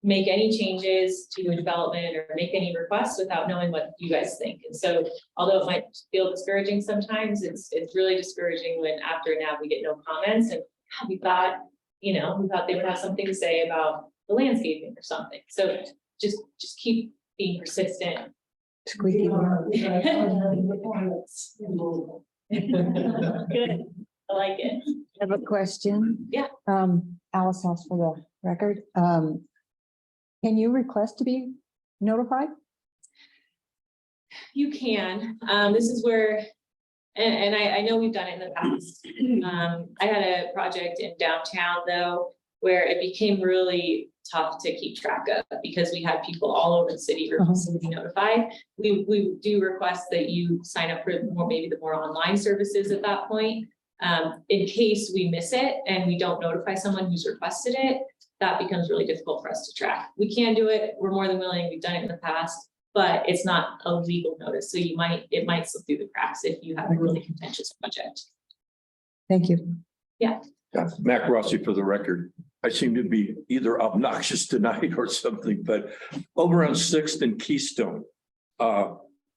make any changes to a development or make any requests without knowing what you guys think. And so, although it might feel discouraging sometimes, it's really discouraging when after now we get no comments and we thought they would have something to say about the landscaping or something. So just keep being persistent. We are. Good, I like it. I have a question. Yeah. Alice asked for the record. Can you request to be notified? You can, this is where, and I know we've done it in the past. I had a project in downtown though, where it became really tough to keep track of because we had people all over the city requesting to be notified. We do request that you sign up for maybe the more online services at that point. In case we miss it and we don't notify someone who's requested it, that becomes really difficult for us to track. We can do it, we're more than willing, we've done it in the past, but it's not a legal notice, so it might slip through the cracks if you have a really contentious project. Thank you. Yeah. Mac Rossi for the record. I seem to be either obnoxious tonight or something, but over on Sixth and Keystone,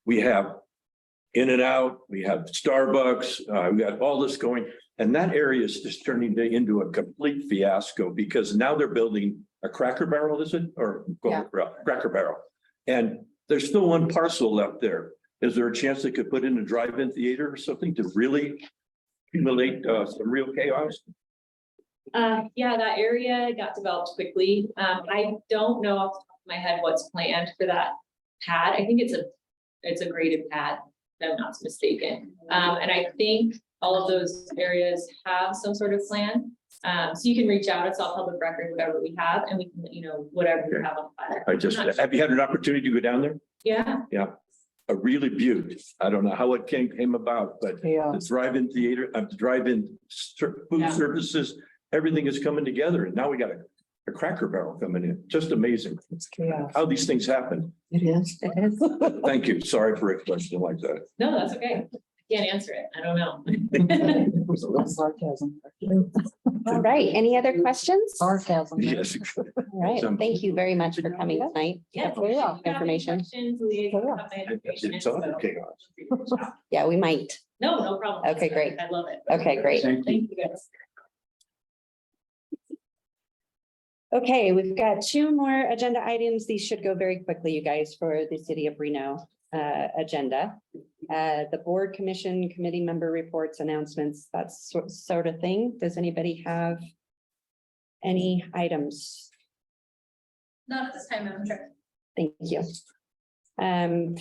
we have In-N-Out, we have Starbucks, we got all this going. And that area is just turning into a complete fiasco because now they're building a Cracker Barrel, is it? Or Yeah. Cracker Barrel. And there's still one parcel left there. Is there a chance they could put in a drive-in theater or something to really accumulate some real chaos? Yeah, that area got developed quickly. I don't know off the top of my head what's planned for that pad. I think it's a graded pad, if I'm not mistaken. And I think all of those areas have some sort of plan. So you can reach out, it's all public record, whatever we have, and we can, whatever we have on file. Have you had an opportunity to go down there? Yeah, A really beaut. I don't know how it came about, but Yeah. the drive-in theater, the drive-in food Yeah. services, everything is coming together. And now we got a Cracker Barrel coming in. Just amazing It's chaos. how these things happen. It is. It is. Thank you. Sorry for a question like that. no, that's okay. Can't answer it. I don't know. Sarcasm. All right, any other questions? All Sarcasm. Yes. right, thank you very much for coming tonight. Yeah. For your information. It's all chaos. Yeah, we might. No problem. Okay, great. I love it. Okay, great. Thank you guys. Okay, we've got two more agenda items. These should go very quickly, you guys, for the City of Reno agenda. The board, commission, committee member reports, announcements, that sort of thing. Does anybody have any items? Not at this time, Madam Chair. Thank you.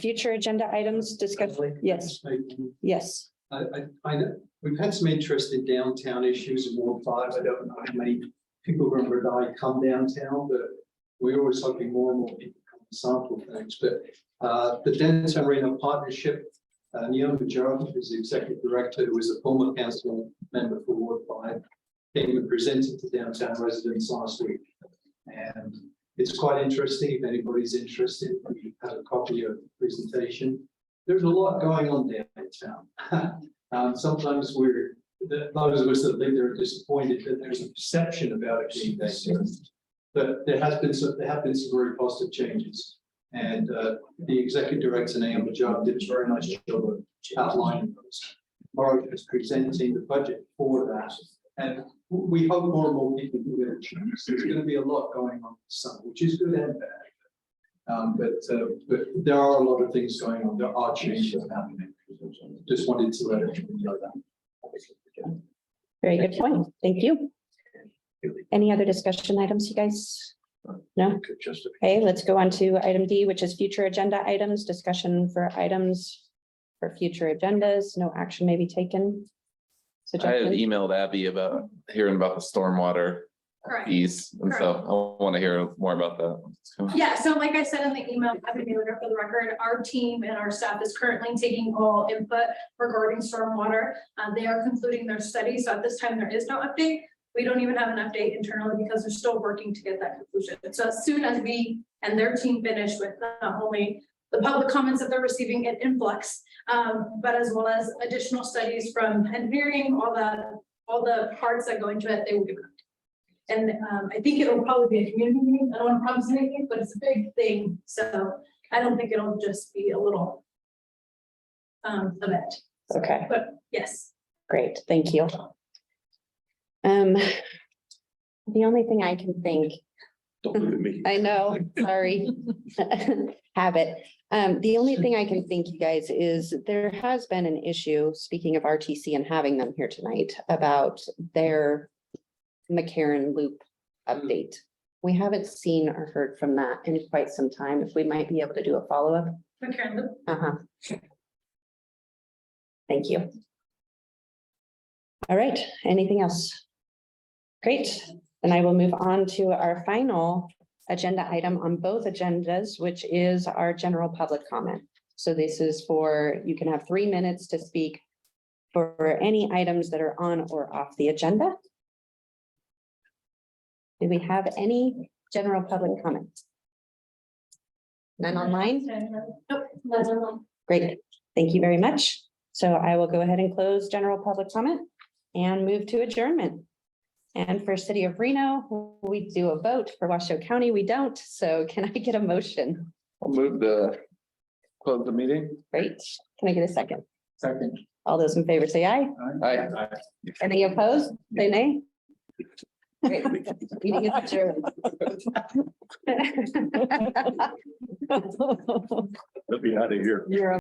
Future agenda items discussed. Yes, yes. I know, we've had some interest in downtown issues in Ward 5. I don't know how many people from Rhode Island come downtown, but we're always hoping more and more people come to sample things. But the Downtown Reno Partnership, Neil Major, who's the executive director, who was a former council member for Ward 5, came and presented to downtown residents last week. And it's quite interesting. If anybody's interested, we have a copy of the presentation. There's a lot going on downtown. Sometimes those of us that live there are disappointed that there's a perception about it being dangerous. But there have been some very positive changes. And the executive director, Neil Major, did a very nice job of outlining those. Tomorrow is presenting the budget for that. And we hope more and more people do their chance. There's going to be a lot going on this summer, which is good and bad. But there are a lot of things going on. There are changes happening. Just wanted to let everyone know that. Very good point. Thank you. Any other discussion items, you guys? No? Okay, let's go on to item D, which is future agenda items, discussion for items for future agendas. No action may be taken. I had Suggestions? emailed Abby about hearing about the stormwater Correct. piece, and so I want to hear more about that. Yeah, so like I said in the email, Abby Miller, for the record, our team and our staff is currently taking all input regarding stormwater. They are concluding their study, so at this time, there is no update. We don't even have an update internally because they're still working to get that conclusion. So as soon as we and their team finish with not only the public comments that they're receiving in influx, but as well as additional studies from engineering, all the parts that go into it, they will give it. And I think it'll probably be a community meeting. I don't want to promise anything, but it's a big thing. So I don't think it'll just be a little event. Okay, But yes. great. Thank you. The only thing I can think, Don't look at me. I know, sorry. Habit. The only thing I can think, you guys, is there has been an issue, speaking of RTC and having them here tonight, about their McCarran Loop update. We haven't seen or heard from that in quite some time. If we might be able to do a follow-up. Okay, Uh-huh. Thank you. All right, anything else? Great, and I will move on to our final agenda item on both agendas, which is our general public comment. So this is for, you can have 3 minutes to speak for any items that are on or off the agenda. Do we have any general public comments? None online? Nope, that's online. Great, thank you very much. So I will go ahead and close general public comment and move to adjournment. And for City of Reno, we do a vote. For Washoe County, we don't. So can I get a motion? I'll move the, close the meeting. Great. Can I get a second? Second. All those in favor say aye. Aye. Any opposed? Say nay. Great. Meeting is adjourned. Let me out of here. You're